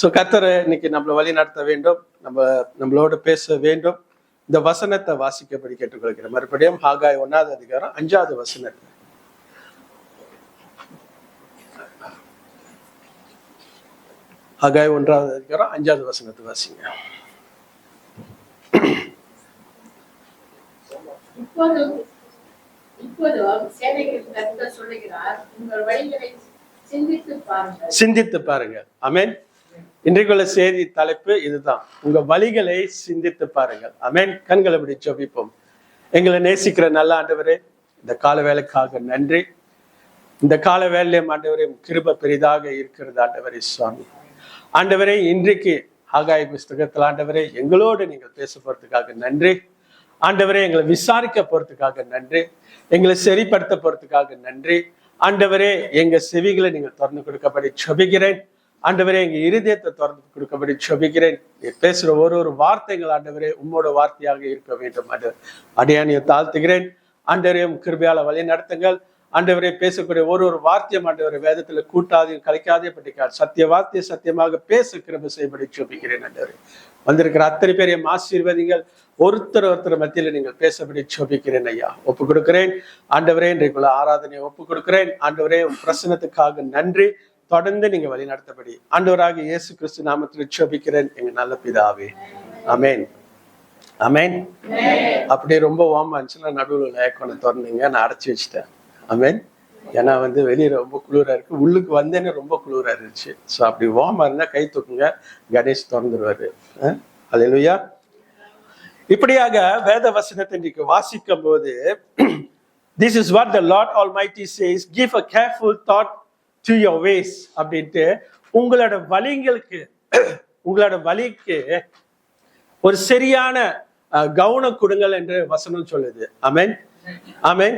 கர்த்தர் இன்னைக்கு நம்மளை வழி நடத்த வேண்டும், நம்மளோட பேச வேண்டும். இந்த வசனத்தை வாசிக்கப்படி கேட்டுக்கொள்கிறேன். மறுபடியும் ஆகாய் 1ஆம் அதிகாரம் 5வது வசனத்தை. ஆகாய் 1ஆம் அதிகாரம் 5வது வசனத்தை வாசிங்க. சிந்தித்து பாருங்க. ஆமென். இன்றைக்குள்ள செய்தி தலைப்பு இதுதான், உங்க வழிகளை சிந்தித்து பாருங்கள். ஆமென். கண்களை பிடி ஜெபிப்போம். எங்களை நேசிக்கிற நல்ல ஆண்டவரே, இந்த கால வேலைக்காக நன்றி. இந்த கால வேலையும் ஆண்டவரே கிருபை பெரிதாக இருக்கிறது ஆண்டவரே. சுவாமி ஆண்டவரே, இன்றைக்கு ஆகாய புஸ்தகத்தில் ஆண்டவரே எங்களோடு நீங்கள் பேச போறதுக்காக நன்றி ஆண்டவரே. எங்களை விசாரிக்க போறதுக்காக நன்றி, எங்களை சரிப்படுத்த போறதுக்காக நன்றி ஆண்டவரே. எங்க செவிகளை நீங்கள் திறந்து கொடுக்கப்படி ஜெபிக்கிறேன் ஆண்டவரே. எங்க இருதயத்தை திறந்து கொடுக்கப்படி ஜெபிக்கிறேன். நீ பேசுற ஒரு வார்த்தைகள் ஆண்டவரே உம்மோட வார்த்தையாக இருக்க வேண்டும். அடியானியை தாழ்த்துகிறேன் ஆண்டவரே. கிருபையால வழி நடத்துங்கள் ஆண்டவரே. பேசக்கூடிய ஒரு வார்த்தையும் ஆண்டவரே வேதத்துல கூட்டாதையும் கலைக்காதே பட்டிக்கார். சத்திய வார்த்தையை சத்தியமாக பேச கிருபை செய்யப்படி ஜெபிக்கிறேன் ஆண்டவரே. வந்திருக்கிற அத்தனை பேரையும் ஆசீர்வதிங்கள். ஒருத்தர் மத்தியில நீங்கள் பேசப்படி ஜெபிக்கிறேன் ஐயா. ஒப்பு கொடுக்கிறேன் ஆண்டவரே. இன்றைக்குள்ள ஆராதனையை ஒப்பு கொடுக்கிறேன் ஆண்டவரே. பிரசனத்துக்காக நன்றி. தொடர்ந்து நீங்க வழி நடத்தபடி ஆண்டவராக இயேசு கிறிஸ்து நாமத்தில் ஜெபிக்கிறேன் எங்க நல்ல பிதாவே. ஆமென். ஆமென். அப்படியே ரொம்ப வார்மா இருந்துச்சுன்னா நடுவில் ஏக்கொண்டு திறந்தீங்க, நான் அடைச்சி வச்சுட்டேன். ஆமென். ஏன்னா வெளியே ரொம்ப குளிரா இருக்கு, உள்ளுக்கு வந்தேன்னு ரொம்ப குளிரா இருந்துச்சு. ஸோ அப்படி வார்மா இருந்தா கை தூக்குங்க, கணேஷ் திறந்துருவாரு. அல்லேலூயா. இப்படியாக வேத வசனத்தை இன்னைக்கு வாசிக்கும் போது, this is what the Lord Almighty says, give a careful thought to your ways அப்படின்ட்டு உங்களோட வழிக்கு ஒரு சரியான கவனம் கொடுங்கள் என்று வசனம் சொல்லுது. ஆமென். ஆமென்.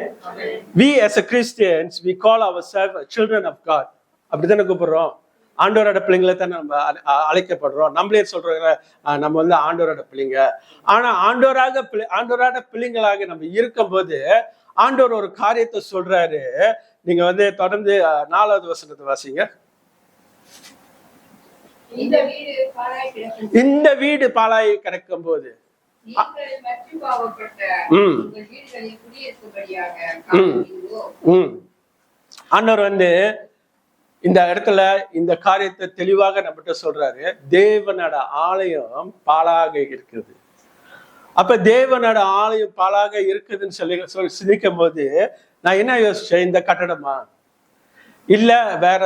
We as a Christians, we call ourselves children of God. அப்படித்தானே கூப்பிடுறோம். ஆண்டவரோட பிள்ளைங்களை தான் நம்ம அழைக்கப்படுறோம். நம்மளே சொல்ற நம்ம ஆண்டவரோட பிள்ளைங்க. ஆனா ஆண்டவரோட பிள்ளைங்களாக நம்ம இருக்கும் போது ஆண்டவர் ஒரு காரியத்தை சொல்றாரு. நீங்க தொடர்ந்து 4வது வசனத்தை வாசிங்க. இந்த வீடு பாழாய் கிடக்கும் போது ஆண்டவர் இந்த இடத்துல இந்த காரியத்தை தெளிவாக நம்மகிட்ட சொல்றாரு. தேவனோட ஆலயம் பாழாக இருக்குது. அப்ப தேவனோட ஆலயம் பாழாக இருக்குதுன்னு சொல்லி சிந்திக்கும் போது நான் என்ன யோசிச்சேன், இந்த கட்டடமா இல்ல வேற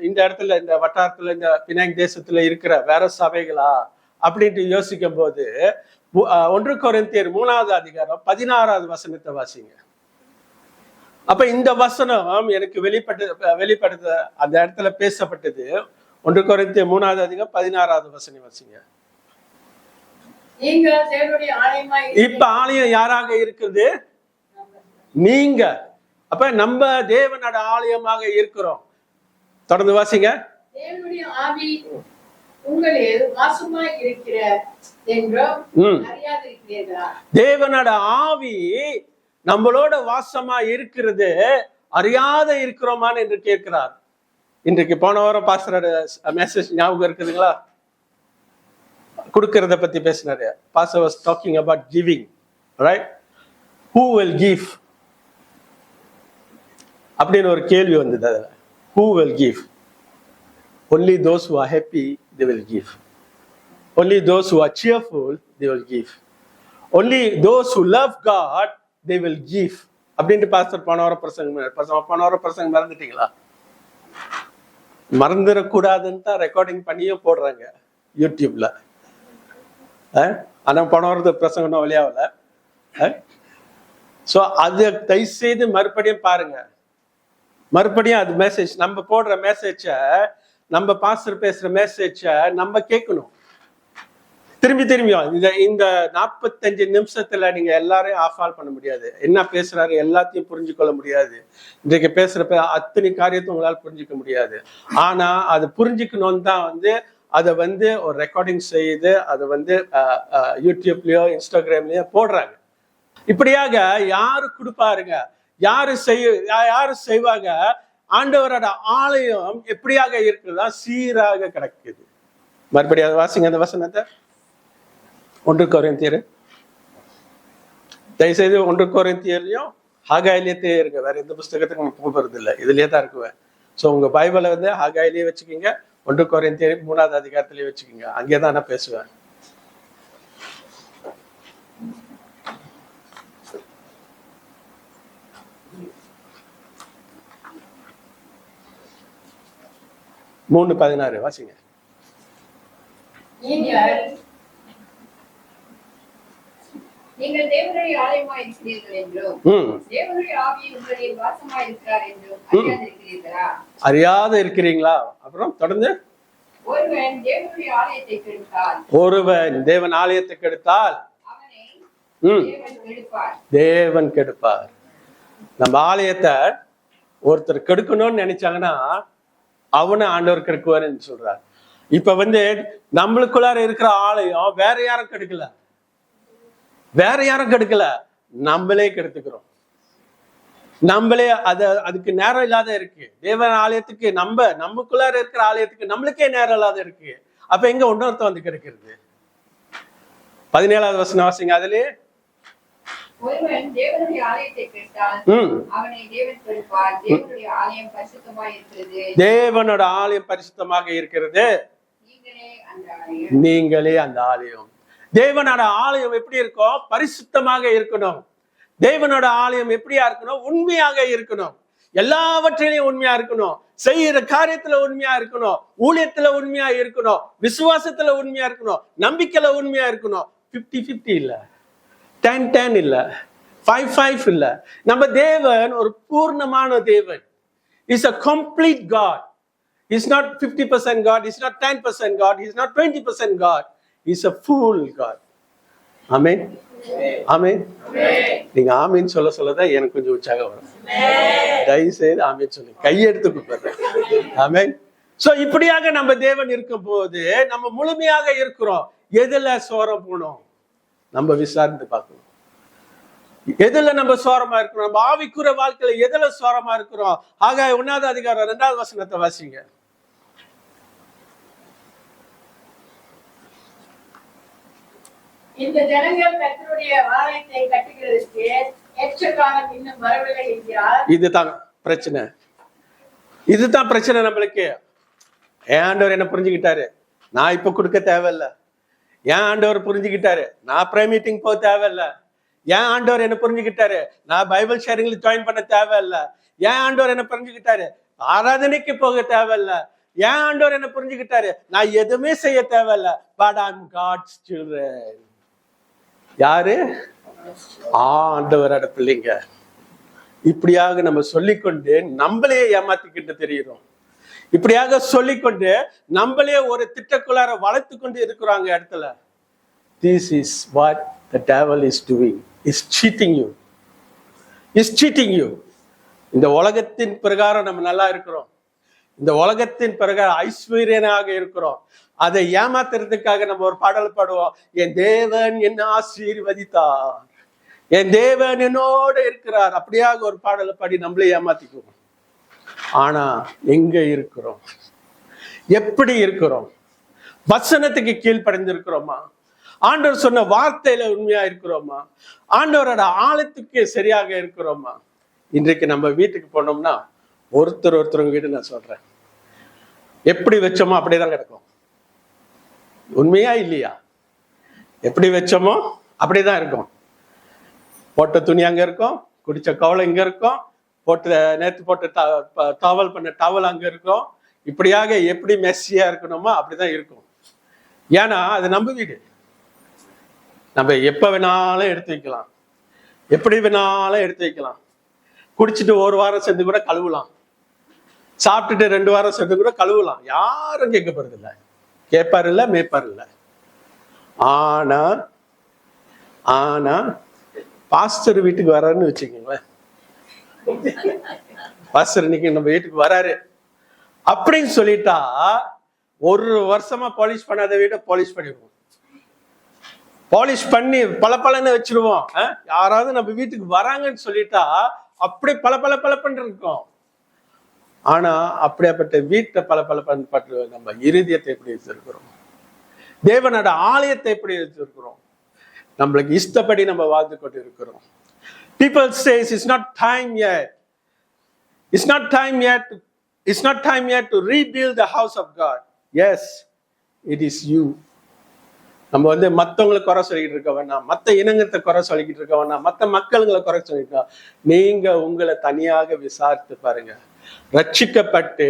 இந்த இடத்துல இந்த வட்டாரத்துல இந்த பினாங் தேசத்துல இருக்கிற வேற சபைகளா அப்படின்ட்டு யோசிக்கும் போது 1 கொரிந்தியர் 3ஆவது அதிகாரம் 16வது வசனத்தை வாசிங்க. அப்ப இந்த வசனம் எனக்கு வெளிப்படுத்த அந்த இடத்துல பேசப்பட்டது. 1 கொரிந்தியர் 3ஆவது அதிகாரம் 16வது வசனம் வாசிங்க. இப்ப ஆலயம் யாராக இருக்குது? நீங்க. அப்ப நம்ம தேவனோட ஆலயமாக இருக்கிறோம். தொடர்ந்து வாசிங்க. தேவனோட ஆவி நம்மளோட வாசமா இருக்கிறது அறியாத இருக்கிறோமான்னு என்று கேட்கிறார். இன்றைக்கு போன வாரம் பாஸ்டரோட மெசேஜ் ஞாபகம் இருக்குதுங்களா? கொடுக்கறத பத்தி பேசினாரு. Pastor was talking about giving, right? Who will give? அப்படின்னு ஒரு கேள்வி வந்தது. அதுல who will give? Only those who are happy they will give. Only those who are cheerful they will give. Only those who love God they will give. அப்படின்ட்டு pastor போன வாரம் பிரசங்கம் மறந்துட்டீங்களா? மறந்துடக்கூடாதுன்னு தான் ரெக்கார்டிங் பண்ணியும் போடுறாங்க யூடியூப்ல. ஆனா போன வாரத்து பிரசங்கம் வழியாவல. ஸோ அது தயவு செய்து மறுபடியும் பாருங்க. மறுபடியும் அது மெசேஜ் நம்ம போடுற மெசேஜ, நம்ம பாஸ்டர் பேசுற மெசேஜ நம்ம கேட்கணும். திரும்பியும் இந்த 45 நிமிஷத்துல நீங்க எல்லாரையும் ஆஃபால் பண்ண முடியாது. என்ன பேசுறாரு எல்லாத்தையும் புரிஞ்சு கொள்ள முடியாது. இன்றைக்கு பேசுற அத்தனை காரியத்தை உங்களால் புரிஞ்சுக்க முடியாது. ஆனா அது புரிஞ்சுக்கணும்னு தான் அதை ஒரு ரெக்கார்டிங் செய்து அதை யூடியூப்லயோ இன்ஸ்டாகிராம்லயோ போடுறாங்க. இப்படியாக யாரு கொடுப்பாருங்க, யாரு செய்வாங்க? ஆண்டவரோட ஆலயம் எப்படியாக இருக்குதா? சீராக கிடக்குது. மறுபடியும் அதை வாசிங்க அந்த வசனத்தை. 1 கொரிந்தியர், தயவுசெய்து 1 கொரிந்தியர்லையும் ஹகாயிலேயே இருங்க, வேற எந்த புஸ்தகத்துக்கு நம்ம போகிறது இல்லை, இதுலயே தான் இருக்குவேன். ஸோ உங்க பைபிளை வந்து ஹகாயிலேயே வச்சுக்கிங்க, 1 கொரிந்தியர் 3ஆவது அதிகாரத்திலேயே வச்சுக்கோங்க, அங்கே தான் நான் பேசுவேன். மூணு 16 வாசிங்க. நீங்கள் தேவனுடைய ஆலயமாய் இருக்கிறீர்கள் என்றும் தேவனுடைய ஆவி உங்களில் வாசமாய் இருக்கிறார் என்றும் அறியாதிருக்கிறீர்களா? அறியாத இருக்கிறீங்களா? அப்புறம் தொடர்ந்து, ஒருவன் தேவனுடைய ஆலயத்தை கெடுத்தால், ஒருவன் தேவன் ஆலயத்தை கெடுத்தால் அவனை தேவன் கெடுப்பார். தேவன் கெடுப்பார். நம்ம ஆலயத்தை ஒருத்தர் கெடுக்கணும்னு நினைச்சாங்கன்னா அவனை ஆண்டவர் கெடுக்குவாருன்னு சொல்றார். இப்ப வந்து நம்மளுக்குள்ளார இருக்கிற ஆலயம் வேற யாரும் கெடுக்கல, வேற யாரும் கெடுக்கல, நம்மளே கெடுத்துக்கிறோம். நம்மளே அதுக்கு நேரம் இல்லாத இருக்கு. தேவன் ஆலயத்துக்கு நமக்குள்ளார இருக்கிற ஆலயத்துக்கு நம்மளுக்கே நேரம் இல்லாத இருக்கு. அப்ப எங்க இன்னொருத்த வந்து கெடுக்கிறது? 17வது வசனம் வாசிங்க. அதுலயே ஒருவன் தேவனுடைய ஆலயத்தை கெடுத்தால் அவனை தேவன் கெடுப்பார். தேவனுடைய ஆலயம் பரிசுத்தமாக இருக்கிறது. தேவனோட ஆலயம் பரிசுத்தமாக இருக்கிறது, நீங்களே அந்த ஆலயம். தேவனோட ஆலயம் எப்படி இருக்கும்? பரிசுத்தமாக இருக்கணும். தேவனோட ஆலயம் எப்படியா இருக்கணும்? உண்மையாக இருக்கணும். எல்லாவற்றிலையும் உண்மையா இருக்கணும். செய்யற காரியத்துல உண்மையா இருக்கணும். ஊழியத்துல உண்மையா இருக்கணும். விசுவாசத்துல உண்மையா இருக்கணும். நம்பிக்கையில உண்மையா இருக்கணும். 50-50 இல்ல, 10-10 இல்ல, 5-5 இல்ல. நம்ம தேவன் ஒரு பூர்ணமான தேவன். Is a complete God. He's not 50% God. He's not 10% God. He's not 20% God. He's a full God. Amen. Amen. நீங்க ஆமீன் சொல்லதான் எனக்கு கொஞ்சம் உற்சாகம் வரும். தயவு செய்து ஆமீன் சொல்லி கையெடுத்து கொடுப்பேன். ஆமென். சோ இப்படியாக நம்ம தேவன் இருக்கும் போது நம்ம முழுமையாக இருக்கிறோம். எதுல சோரம் போனோம் நம்ம விசாரித்து பார்க்கணும். எதுல நம்ம சோரமா இருக்கிறோம்? நம்ம ஆவிக்குற வாழ்க்கையில எதுல சோரமா இருக்கிறோம்? ஆக 1வது அதிகாரம் 2வது வசனத்தை வாசிங்க. இந்த ஜனங்கள் கர்த்தருடைய ஆலயத்தை கட்டுகிறதற்கு ஏற்ற காலம் இன்னும் வரவில்லை என்கிறார். இதுதான் பிரச்சனை. இதுதான் பிரச்சனை நம்மளுக்கு. என் ஆண்டவர் என்ன புரிஞ்சுக்கிட்டாரு, நான் இப்ப கொடுக்க தேவையில்லை. என் ஆண்டவர் புரிஞ்சுக்கிட்டாரு, நான் ப்ரே மீட்டிங் போக தேவையில்லை. என் ஆண்டவர் என்ன புரிஞ்சுக்கிட்டாரு, நான் பைபிள் ஷேரிங்ல ஜாயின் பண்ண தேவையில்லை. என் ஆண்டவர் என்ன புரிஞ்சுக்கிட்டாரு, ஆராதனைக்கு போக தேவையில்லை. என் ஆண்டவர் என்ன புரிஞ்சுக்கிட்டாரு, நான் எதுவுமே செய்ய தேவையில்லை. But I am God's children. யாரு? ஆண்டவரோட பிள்ளைங்க. இப்படியாக நம்ம சொல்லிக்கொண்டு நம்மளே ஏமாத்திக்கிட்டு தெரியுறோம். இப்படியாக சொல்லிக்கொண்டு நம்மளே ஒரு திட்டக்குள்ளார வளர்த்து கொண்டு இருக்கிறாங்க இடத்துல. This is what the devil is doing. Is cheating you. Is cheating you. இந்த உலகத்தின் பிரகாரம் நம்ம நல்லா இருக்கிறோம். இந்த உலகத்தின் பிரகாரம் ஐஸ்வர்யனாக இருக்கிறோம். அதை ஏமாத்துறதுக்காக நம்ம ஒரு பாடல் பாடுவோம். என் தேவன் என்ன ஆசீர்வதித்தார், என் தேவன் என்னோட இருக்கிறார். அப்படியாக ஒரு பாடலை பாடி நம்மளே ஏமாத்திக்குவோம். ஆனா எங்க இருக்கிறோம்? எப்படி இருக்கிறோம்? வசனத்துக்கு கீழ்ப்படைந்திருக்கிறோமா? ஆண்டவர் சொன்ன வார்த்தையில உண்மையா இருக்கிறோமா? ஆண்டவரோட ஆழத்துக்கு சரியாக இருக்கிறோமா? இன்றைக்கு நம்ம வீட்டுக்கு போனோம்னா ஒருத்தருங்க வீடு நான் சொல்றேன், எப்படி வச்சோமோ அப்படியேதான் கிடக்கும். உண்மையா இல்லையா? எப்படி வச்சோமோ அப்படிதான் இருக்கும். போட்ட துணி அங்க இருக்கும், குடிச்ச கவலை இங்க இருக்கும், நேற்று போட்டு டவல் பண்ண டவல் அங்க இருக்கும். இப்படியாக எப்படி மெஸ்ஸியா இருக்கணுமோ அப்படிதான் இருக்கும். ஏன்னா அது நம்ம வீடு. நம்ம எப்ப வேணாலும் எடுத்து வைக்கலாம், எப்படி வேணாலும் எடுத்து வைக்கலாம். குடிச்சிட்டு ஒரு வாரம் சேர்ந்து கூட கழுவலாம், சாப்பிட்டுட்டு 2 வாரம் சேர்ந்து கூட கழுவலாம். யாரும் கேட்க போறது இல்லை, கேட்பாரு இல்ல, மேய்ப்பாரு இல்ல. ஆனா ஆனா பாஸ்டர் வீட்டுக்கு வர்றாருன்னு வச்சுக்கோங்களேன். பாஸ்டர் இன்னைக்கு நம்ம வீட்டுக்கு வராரு அப்படின்னு சொல்லிட்டா 1 வருஷமா பாலிஷ் பண்ணாத வீட்டை பாலிஷ் பண்ணிடுவோம். பாலிஷ் பண்ணி பலன்னு வச்சிருவோம். யாராவது நம்ம வீட்டுக்கு வராங்கன்னு சொல்லிட்டா அப்படி பல இருக்கும். ஆனா அப்படியாப்பட்ட வீட்டை பல நம்ம இருதயத்தை எப்படி வச்சிருக்கிறோம்? தேவனோட ஆலயத்தை எப்படி வச்சிருக்கிறோம்? நம்மளுக்கு இஷ்டப்படி நம்ம வாழ்ந்து கொண்டு இருக்கிறோம். People says it's not time yet. It's not time yet. It's not time yet to rebuild the house of God. Yes, it is you. நம்ம மத்தவங்களை குறை சொல்லிக்கிட்டு இருக்க வேணாம், மத்த இனங்கத்தை குறை சொல்லிக்கிட்டு இருக்க வேணாம், மத்த மக்களுங்களை குறை சொல்லிட்டு நீங்க உங்களை தனியாக விசாரித்து பாருங்க. ரட்சிக்கப்பட்டு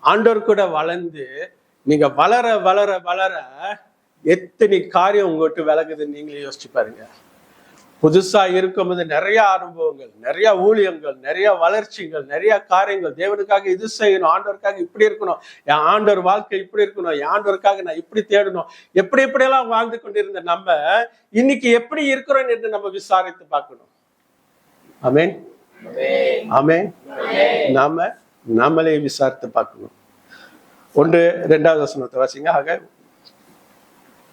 ஆண்டவர் கூட வளர்ந்து நீங்க வளர வளர வளர எத்தனை காரியம் உங்ககிட்ட விலகுதுன்னு நீங்களே யோசிச்சு பாருங்க. புதுசா இருக்கும்போது நிறைய அனுபவங்கள், நிறைய ஊழியங்கள், நிறைய வளர்ச்சிகள், நிறைய காரியங்கள். தேவனுக்காக இது செய்யணும், ஆண்டவருக்காக இப்படி இருக்கணும், என் ஆண்டவர் வாழ்க்கை இப்படி இருக்கணும், என் ஆண்டவருக்காக நான் இப்படி தேடணும், எப்படியெல்லாம் வாழ்ந்து கொண்டிருந்த நம்ம இன்னைக்கு எப்படி இருக்கிறோம் என்று நம்ம விசாரித்து பார்க்கணும். ஆமென், ஆமென். நாமளே விசாரித்து பார்க்கணும். 1-2 வசனத்தை வாசிங்க. ஆக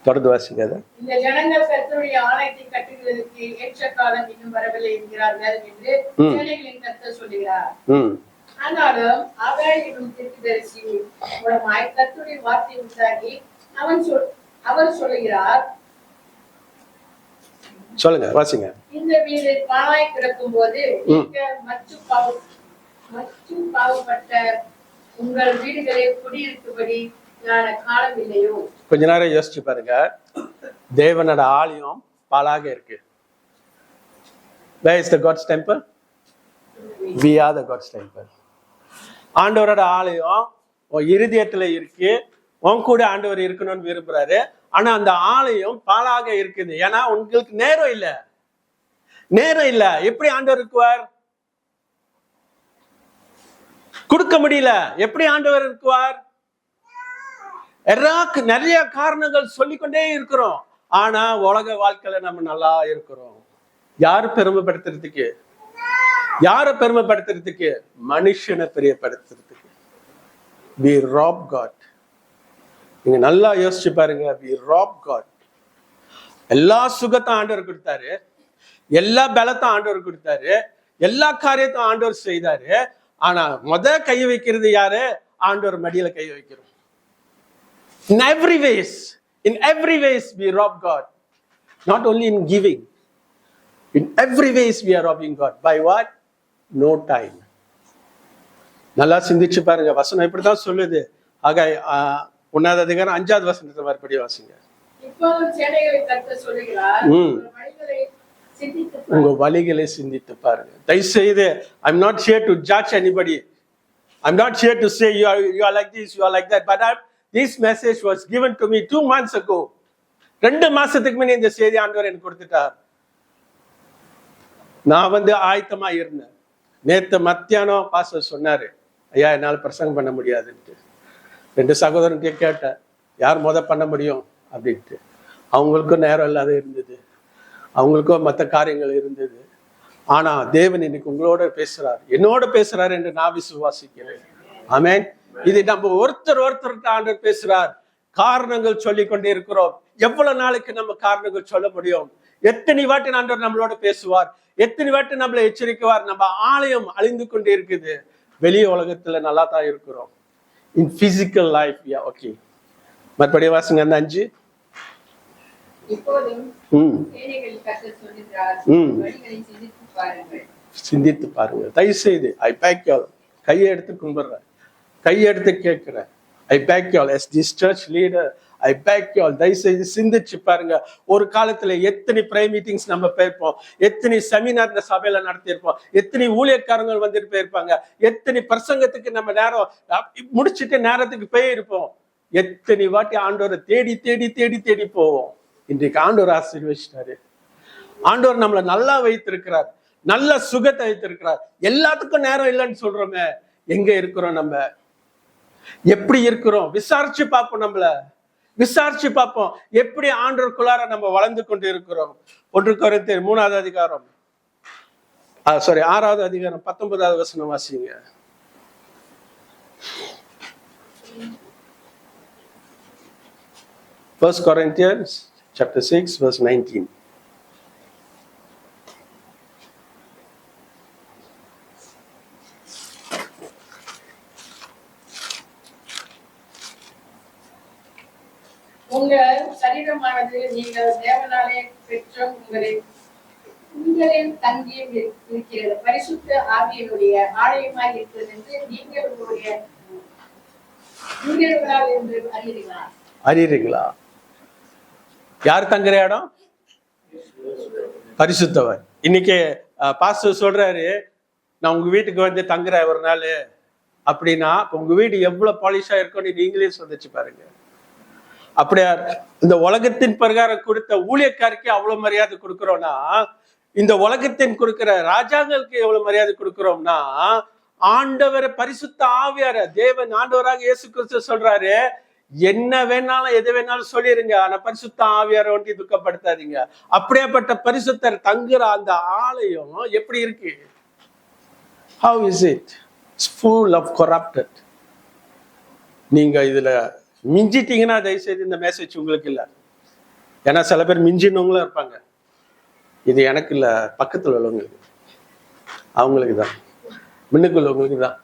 தொடர்ந்து வாசிங்க. இந்த ஜனங்கள் கர்த்தருடைய ஆலயத்தை கட்டுகிறதற்கு ஏற்ற காலம் இன்னும் வரவில்லை என்கிறார்கள் என்று சேனைகளின் கர்த்தர் சொல்லுகிறார். ஆனாலும் ஆகாய் என்னும் தீர்க்கதரிசி மூலமாய் கர்த்தருடைய வார்த்தை உண்டாகி அவர் சொல்லுகிறார். சொல்லுங்க, வாசிங்க. இந்த வீடு பாழாய் கிடக்கும் போது மற்றும் பாவப்பட்ட உங்கள் வீடுகளை குடியிருக்கும்படி காலம் இல்லையோ? கொஞ்ச நேரம் யோசிச்சு பாருங்க. தேவனோட ஆலயம் பாழாக இருக்கு. Where is the God's temple? We are the God's temple. ஆண்டவரோட ஆலயம் இருதயத்துல இருக்கு. உன் கூட ஆண்டவர் இருக்கணும்னு விரும்புறாரு. ஆனா அந்த ஆலயம் பாழாக இருக்குது. ஏன்னா உங்களுக்கு நேரம் இல்ல. எப்படி ஆண்டவர் இருக்குவார்? கொடுக்க முடியல. எப்படி ஆண்டவர் இருக்குவார்? நிறைய காரணங்கள் சொல்லிக்கொண்டே இருக்கிறோம். ஆனா உலக வாழ்க்கையில நம்ம நல்லா இருக்கிறோம். யாரு பெருமைப்படுத்துறதுக்கு? மனுஷனை பெரியப்படுத்துறதுக்கு. We rob God. நீங்க நல்லா யோசிச்சு பாருங்க. We rob God. எல்லா சுகத்தை ஆண்டவர் கொடுத்தாரு, எல்லா பலத்தை ஆண்டவர் கொடுத்தாரு, எல்லா காரியத்தையும் ஆண்டவர் செய்தாரு. ஆனா கையை வைக்கிறது யாரு? ஆண்டவர் மடியில கையை வைக்கிறோம். In every ways we rob God. Not only in giving. In every ways we are robbing God. By what? No time. நல்லா சிந்திச்சு பாருங்க. வசனம் இப்படிதான் சொல்லுது. ஆகாய் 1 அதிகாரம் 5வது வசனத்தை மறுபடியும் வாசிங்க. உங்க வழிகளை சிந்தித்து பாருங்க. தயவுசெய்து I'm not here to judge anybody. I'm not here to say you are like this, you are like that. But this message was given to me 2 months ago. 2 மாசத்துக்கு முன்னே இந்த செய்தி ஆண்டவர் எனக்கு கொடுத்துட்டார். நான் ஆயத்தமா இருந்தேன். நேத்து மத்தியானம் பாஸ்டர் சொன்னாரு, ஐயா என்னால பிரசங்கம் பண்ண முடியாதுன்ட்டு. 2 சகோதரனுக்கு கேட்டேன், யார் பண்ண முடியும் அப்படின்ட்டு. அவங்களுக்கும் நேரம் இல்லாத இருந்தது, அவங்களுக்கும் மற்ற காரியங்கள் இருந்தது. ஆனா தேவன் இன்னைக்கு உங்களோட பேசுறார், என்னோட பேசுறாரு என்று நான் விசுவாசிக்கிறேன். ஆமென். இது நம்ம ஒருத்தர் ஆண்டவர் பேசுறார். காரணங்கள் சொல்லிக் கொண்டே இருக்கிறோம். எவ்வளவு நாளைக்கு நம்ம காரணங்கள் சொல்ல முடியும்? எத்தனை வாட்டி ஆண்டவர் நம்மளோட பேசுவார், எத்தனை வாட்டி நம்மளை எச்சரிக்குவார். நம்ம ஆலயம் அழிந்து கொண்டே இருக்குது. வெளிய உலகத்துல நல்லா தான் இருக்கிறோம். இன் பிசிக்கல் லைஃப் ஓகே. மறுபடியும் வாசிங்க அந்த 5. சிந்தித்து பாருங்க. தயவு செய்து ஐ பேக் யூ ஆல். கையை எடுத்து கும்பிடுறேன், கையெடுத்து கேட்கிறேன். I beg you all as this church leader. I beg you all. தயவு செய்து சிந்திச்சு பாருங்க. ஒரு காலத்துல எத்தனை ப்ரேயர் மீட்டிங்ஸ் நம்ம போயிருப்போம், எத்தனை செமினார் இந்த சபையில நடத்தியிருப்போம், எத்தனை ஊழியக்காரங்கள் வந்துட்டு போயிருப்பாங்க, எத்தனை பிரசங்கத்துக்கு நம்ம நேரம் முடிச்சுட்டு நேரத்துக்கு போயிருப்போம். எத்தனை வாட்டி ஆண்டவரை தேடி தேடி தேடி தேடி போவோம். இன்றைக்கு ஆண்டவர் ஆசீர்வதிச்சிட்டாரு. ஆண்டவர் நம்மளை நல்லா வைத்திருக்கிறார், நல்ல சுகத்தை வைத்திருக்கிறார். எல்லாத்துக்கும் நேரம் இல்லைன்னு சொல்றோமே, எங்க இருக்கிறோம்? நம்ம எப்படி இருக்கிறோம்? விசாரிச்சு பார்ப்போம். நம்மள விசாரிச்சு பார்ப்போம். எப்படி ஆண்டவருக்குள்ளார நம்ம வளர்ந்து கொண்டு இருக்கிறோம். 1 கொரிந்தியர் 3வது அதிகாரம் 6வது அதிகாரம் 19வது வசனம் வாசிங்க. First Corinthians chapter 6 verse 19. உங்கள் சரீரமானது நீங்கள் தேவனாலே பெற்ற உங்களில் தங்கியும் இருக்கிறது, பரிசுத்த ஆவியினுடைய ஆலயமாய் இருக்கிறது என்று நீங்கள் உங்களுடைய என்று அறியீங்களா? யார் தங்குற இடம்? பரிசுத்தவர். இன்னைக்கு பாஸ்டர் சொல்றாரு, நான் உங்க வீட்டுக்கு வந்து தங்குறேன் ஒரு நாள் அப்படின்னா, உங்க வீடு எவ்வளவு பாலிஷா இருக்கும்னு நீங்களே சொந்தச்சு பாருங்க. அப்படியா இந்த உலகத்தின் பிரகாரம் கொடுத்த ஊழியக்காருக்கு அவ்வளவு மரியாதை கொடுக்கிறோம்னா, இந்த உலகத்தின் கொடுக்கிற ராஜாங்களுக்கு எவ்வளவு மரியாதை கொடுக்கிறோம்னா, ஆண்டவரை பரிசுத்த ஆவியார தேவன் ஆண்டவராக இயேசு கிறிஸ்து சொல்றாரு, என்ன வேணாலும் எது வேணாலும் சொல்லிருங்க, ஆனா பரிசுத்த ஆவியார ஒன்றி துக்கப்படுத்தாதீங்க. அப்படியேப்பட்ட பரிசுத்தர் தங்குற அந்த ஆலயம் எப்படி இருக்கு? How is it? It's full of corrupted. நீங்க இதுல மிஞ்சிட்டீங்கன்னா தயவுசெய்து இந்த மெசேஜ் உங்களுக்கு இல்லை. ஏன்னா சில பேர் மிஞ்சினவங்களும் இருப்பாங்க. இது எனக்கு இல்லை, பக்கத்தில் உள்ளவங்களுக்கு, அவங்களுக்கு தான், முன்னுக்குள்ளவங்களுக்கு தான்.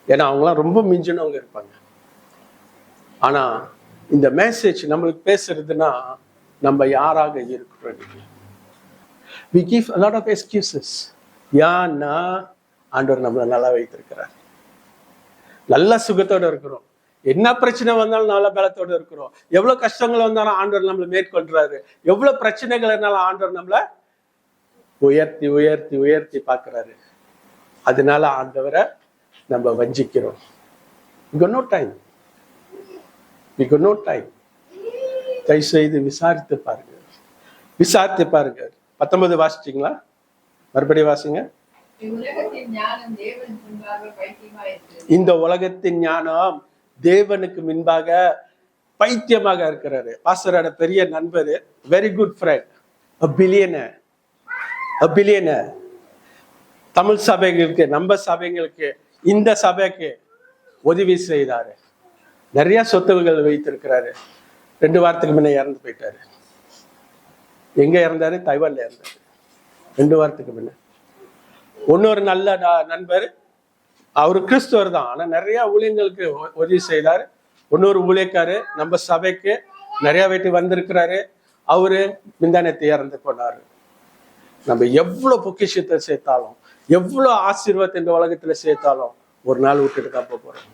ஏன்னா அவங்களாம் ரொம்ப மிஞ்சினவங்க இருப்பாங்க. ஆனா இந்த மெசேஜ் நம்மளுக்கு பேசுறதுன்னா நம்ம யாராக இருக்கிறோம். We give a lot of excuses. ஏன்னா ஆண்டவர் நம்மளை நல்லா வைத்திருக்கிறார், நல்ல சுகத்தோட இருக்கிறோம். என்ன பிரச்சனை வந்தாலும் நல்ல பலத்தோட இருக்கிறோம். எவ்வளவு கஷ்டங்கள் வந்தாலும் ஆண்டவர் நம்மளை மேற்கொள்றாரு. எவ்வளவு பிரச்சனைகள் இருந்தாலும் ஆண்டவர் நம்மளை உயர்த்தி உயர்த்தி உயர்த்தி பார்க்கிறாரு. அதனால ஆண்டவரை நம்ம வஞ்சிக்கிறோம். We got no time. We got no time. தயவு செய்து விசாரித்து பாருங்க, விசாரித்து பாருங்க. 19 வாசிச்சிங்களா? மறுபடியும் வாசிங்க. இந்த உலகத்தின் ஞானம் தேவனுக்கு முன்பாக பைத்தியமாக இருக்கிறாரு. பாஸ்டரோட பெரிய நண்பர், very good friend, a billionaire. Tamil சபைகளுக்கு, நம்ம சபைகளுக்கு, இந்த சபைக்கு உதவி செய்தாரு. நிறைய சொத்துகள் வைத்திருக்கிறாரு. 2 வாரத்துக்கு முன்ன இறந்து போயிட்டாரு. எங்க இறந்தாரு? தைவான்ல இறந்தாரு 2 வாரத்துக்கு முன்ன. இன்னொரு நல்ல நண்பர், அவரு கிறிஸ்துவர் தான், ஆனா நிறைய ஊழியங்களுக்கு உதவி செய்தார். இன்னொரு ஊழியக்காரு நம்ம சபைக்கு நிறைய வீட்டு வந்திருக்கிறாரு. அவரு மிந்தானத்தை இறந்து போனாரு. நம்ம எவ்வளவு பொக்கிஷத்தை சேர்த்தாலும், எவ்வளவு ஆசீர்வாதத்தை இந்த உலகத்துல சேர்த்தாலும் ஒரு நாள் விட்டுட்டு தான் போறோம்.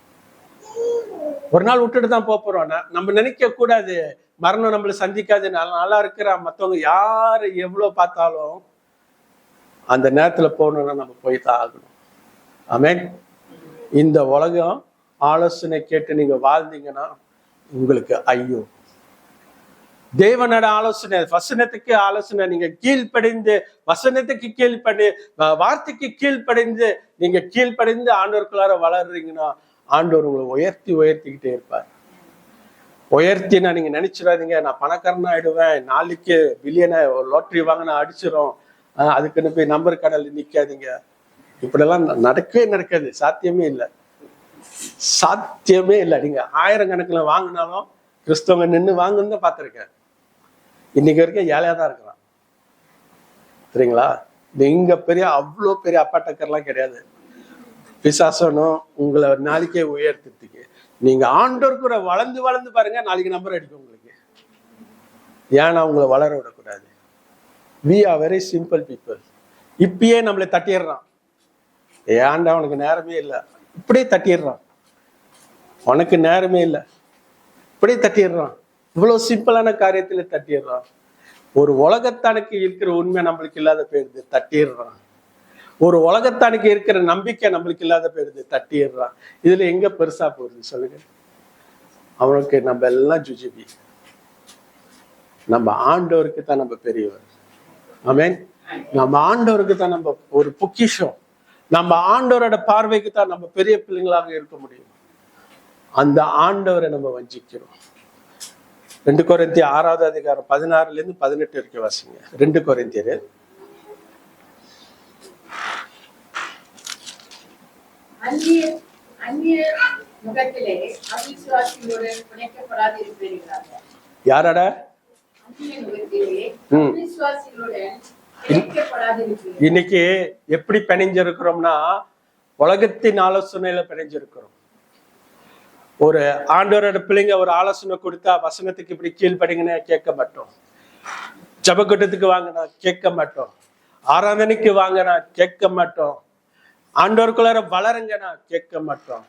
ஒரு நாள் விட்டுட்டு தான் போறோம். நம்ம நினைக்க கூடாது மரணம் நம்மளை சந்திக்காது, நல்லா இருக்கிற மற்றவங்க யாரு எவ்வளவு பார்த்தாலும் அந்த நேரத்துல போகணும்னா நம்ம போய் தான் ஆகணும். ஆமென். இந்த உலகம் ஆலோசனை கேட்டு நீங்க வாழ்ந்தீங்கன்னா உங்களுக்கு ஐயோ. தேவனோட ஆலோசனை, வசனத்துக்கு ஆலோசனை, நீங்க கீழ்ப்படிந்து, வசனத்துக்கு கீழ்ப்படி, வார்த்தைக்கு கீழ்ப்படிந்து, நீங்க கீழ்ப்படிந்து ஆண்டவருக்குள்ளார வளர்றீங்கன்னா ஆண்டவர் உங்களை உயர்த்தி உயர்த்திக்கிட்டே இருப்பார். உயர்த்தினா நீங்க நினைச்சிடாதீங்க, நான் பணக்காரனா ஆயிடுவேன், நாளைக்கு பில்லியனை லாட்டரி வாங்கினா அடிச்சிடும், அதுக்குன்னு போய் நம்பர் கடையில் நிக்காதீங்க. இப்படியெல்லாம் நடக்காது, சாத்தியமே இல்லை, சாத்தியமே இல்லை. நீங்க 1000 கணக்குல வாங்கினாலும் கிறிஸ்தவங்க நின்று வாங்குன்னு தான் பார்த்துருக்கேன். இன்னைக்கு வரைக்கும் ஏழையா தான் இருக்கிறான், சரிங்களா? நீங்க பெரிய அவ்வளோ பெரிய அப்பாட்டக்கர்லாம் கிடையாது. பிசாசனும் உங்களை நாளைக்கே உயர்த்துறதுக்கு நீங்க ஆண்டோர் கூட வளர்ந்து வளர்ந்து பாருங்க, நாளைக்கு நம்பர் அடிக்கும் உங்களுக்கு. ஏன்னா உங்களை வளர விடக்கூடாது. We are very simple people. இப்பயே நம்மளை தட்டிடுறான். ஏன்டா உனக்கு நேரமே இல்லை, இப்படியே தட்டிடுறான். உனக்கு நேரமே இல்லை, இப்படியே தட்டிடுறான். இவ்வளவு சிம்பிளான காரியத்துல தட்டிடுறான். ஒரு உலகத்தானுக்கு இருக்கிற உண்மை நம்மளுக்கு இல்லாத போயிடுது, தட்டிடுறான். ஒரு உலகத்தானுக்கு இருக்கிற நம்பிக்கை நம்மளுக்கு இல்லாத போயிடுது, தட்டிடுறான். இதுல எங்க பெருசா போகுது சொல்லுங்க? அவனுக்கு நம்ம எல்லாம் ஜுஜிபி. நம்ம ஆண்டவருக்கு தான் நம்ம பெரியவர். ஆமென். நம்ம ஆண்டவருக்கு தான் நம்ம ஒரு பொக்கிஷம். நம்ம ஆண்டவரோட பார்வைக்கு தான் நம்ம பெரிய பிள்ளைங்களாக இருக்க முடியும். அந்த ஆண்டவரை நம்ம வஞ்சிக்கிறோம். 2 கொரிந்தியர் 6வது அதிகாரம் 16 - 18 வரைக்கும் வாசிங்க. 2 கொரிந்தியர். யாரடா? இன்னைக்கு எப்படி பிணைஞ்சிருக்கிறோம்னா, உலகத்தின் ஆலோசனையில பிணைஞ்சிருக்கிறோம். ஒரு ஆண்டவரோட பிள்ளைங்க ஒரு ஆலோசனை கொடுத்தா வசனத்துக்கு இப்படி கீழ்படிங்கன்னு கேட்க மாட்டோம். ஜபக்கூட்டத்துக்கு வாங்கினா கேட்க மாட்டோம். ஆராதனைக்கு வாங்கினா கேட்க மாட்டோம். ஆண்டவருக்குள்ளார வளருங்கன்னா கேட்க மாட்டோம்.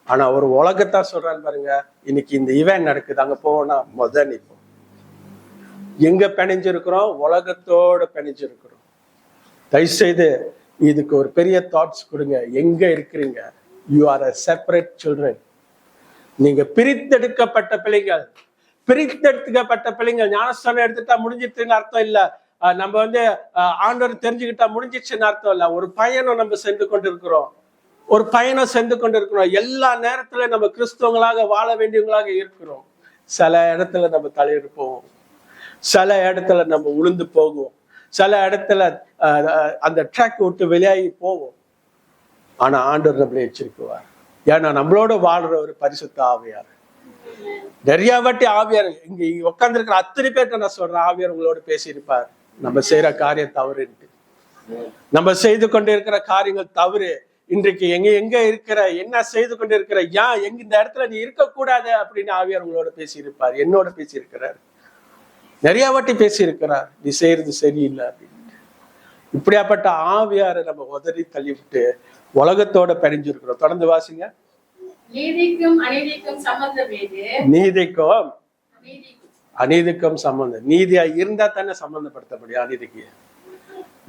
ஆனா ஒரு உலகத்தான் சொல்றான்னு பாருங்க, இன்னைக்கு இந்த ஈவென்ட் நடக்குது, அங்க போனா நிற்போம். எங்க பிணைஞ்சிருக்கிறோம்? உலகத்தோட பிணைஞ்சிருக்கிறோம். தயவுசெய்து இதுக்கு ஒரு பெரிய தாட்ஸ் கொடுங்க. எங்க இருக்கிறீங்க? You are a separate children. நீங்க பிரித்தெடுக்கப்பட்ட பிள்ளைகள். பிரித்தெடுக்கப்பட்ட பிள்ளைங்கள். ஞானஸ்தானம் எடுத்துட்டா முடிஞ்சிட்டுன்னு அர்த்தம் இல்ல. நம்ம ஆண்டவர் தெரிஞ்சுக்கிட்டா முடிஞ்சிச்சுன்னு அர்த்தம் இல்ல. ஒரு பயணம் நம்ம சென்று கொண்டிருக்கிறோம். எல்லா நேரத்துல நம்ம கிறிஸ்தவங்களாக வாழ வேண்டியவங்களாக இருக்கிறோம். சில இடத்துல நம்ம தலையிட்டு போவோம், சில இடத்துல நம்ம உளுந்து போகுவோம், சில இடத்துல அந்த ட்ராக் விட்டு வெளியாகி போவோம். ஆனா ஆண்டவர் நம்மளை எச்சரிக்குவார். ஏன்னா நம்மளோட வாழ்ற ஒரு பரிசுத்த ஆவியார். நிறைய வாட்டி ஆவியார் இங்க உட்கார்ந்து இருக்கிற அத்தனை பேர்ட்ட நான் சொல்றேன், ஆவியார் உங்களோட பேசியிருப்பார். நம்ம செய்யற காரியம் தவறுன்ட்டு, நம்ம செய்து கொண்டு இருக்கிற காரியங்கள் தவறு. இன்றைக்கு எங்க இருக்கிற, என்ன செய்து கொண்டு இருக்கிற, எங்க இந்த இடத்துல நீ இருக்கக்கூடாது அப்படின்னு ஆவியார் உங்களோட பேசியிருப்பார். என்னோட பேசியிருக்கிறார், நிறைய வாட்டி பேசியிருக்கிறார். நீ செய்யறது சரியில்லை அப்படின்னு. இப்படியாப்பட்ட ஆவியாரை நம்ம உதறி தள்ளிவிட்டு உலகத்தோட பிணைஞ்சிருக்கிறோம். தொடர்ந்து வாசிங்க. நீதிக்கும் அநீதிக்கும் சம்பந்தம் ஏது? நீதிக்கும் அநீதிக்கும் சம்பந்தம். நீதியா இருந்தா தானே சம்பந்தப்படுத்த முடியும் அநீதிக்கு.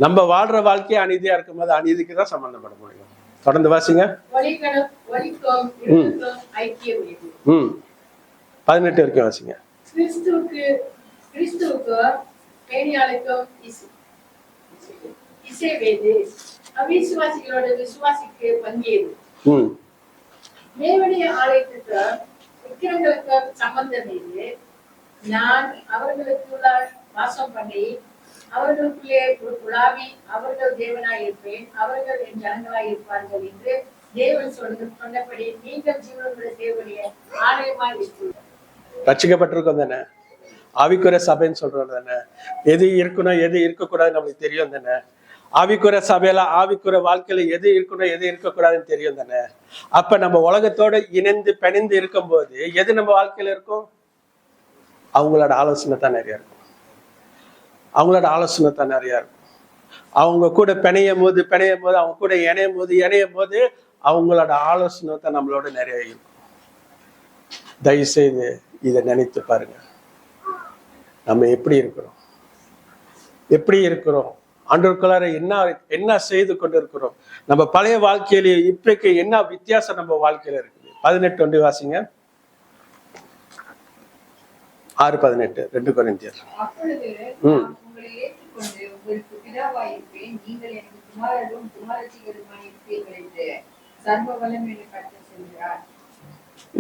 நம்ம வாழ்ற வாழ்க்கையை அநீதியா இருக்கும் போது அநீதிக்கு தான் சம்பந்தப்பட முடியும். தொடர்ந்து வாசிங்க. 18 வரைக்கும் வாசிங்க. அவிசுவாசிகளோட விசுவாசிக்கு பங்கேறு. தேவனுடைய ஆலயத்துக்கு விக்கிரங்களுக்கு சம்பந்தம் இல்லை. நான் அவர்களுக்குள்ள வாசம் பண்ணி அவர்களுக்குள்ளே உலாவி அவர்கள் தேவனாய் இருப்பேன், அவர்கள் என் ஜனங்களாய் இருப்பார்கள் என்று தேவன் சொன்னபடி நீங்கள் ஜீவனுடைய தேவனுடைய ஆலயமாய் இருக்கிறீர்கள். ரட்சிக்கப்பட்டிருக்கோம் தானே, ஆவிக்குரிய சபைன்னு சொல்றோம் தானே, எது இருக்கணும் எது இருக்கக்கூடாதுன்னு நம்மளுக்கு தெரியும் தானே. ஆவிக்குரிய சபையில ஆவிக்குரிய வாழ்க்கையில எது இருக்கணும் எது இருக்கக்கூடாதுன்னு தெரியும் தானே. அப்ப நம்ம உலகத்தோட இணைந்து பிணைந்து இருக்கும் போது எது நம்ம வாழ்க்கையில இருக்கும்? அவங்களோட ஆலோசனை தான் நிறைய இருக்கும். அவங்க கூட பிணையும் போது அவங்க கூட இணையும் போது அவங்களோட ஆலோசனை தான் நம்மளோட நிறைய இருக்கும். தயவுசெய்து இதை நினைத்து பாருங்க. நம்ம எப்படி இருக்கிறோம்? ஆண்டவருக்குள்ளார என்ன செய்து கொண்டு இருக்கிறோம்? நம்ம பழைய வாழ்க்கையில இப்பக்கு என்ன வித்தியாசம் நம்ம வாழ்க்கையில இருக்குது? 18 வாசிங்க. 6:18 2 கொரிந்தியர்.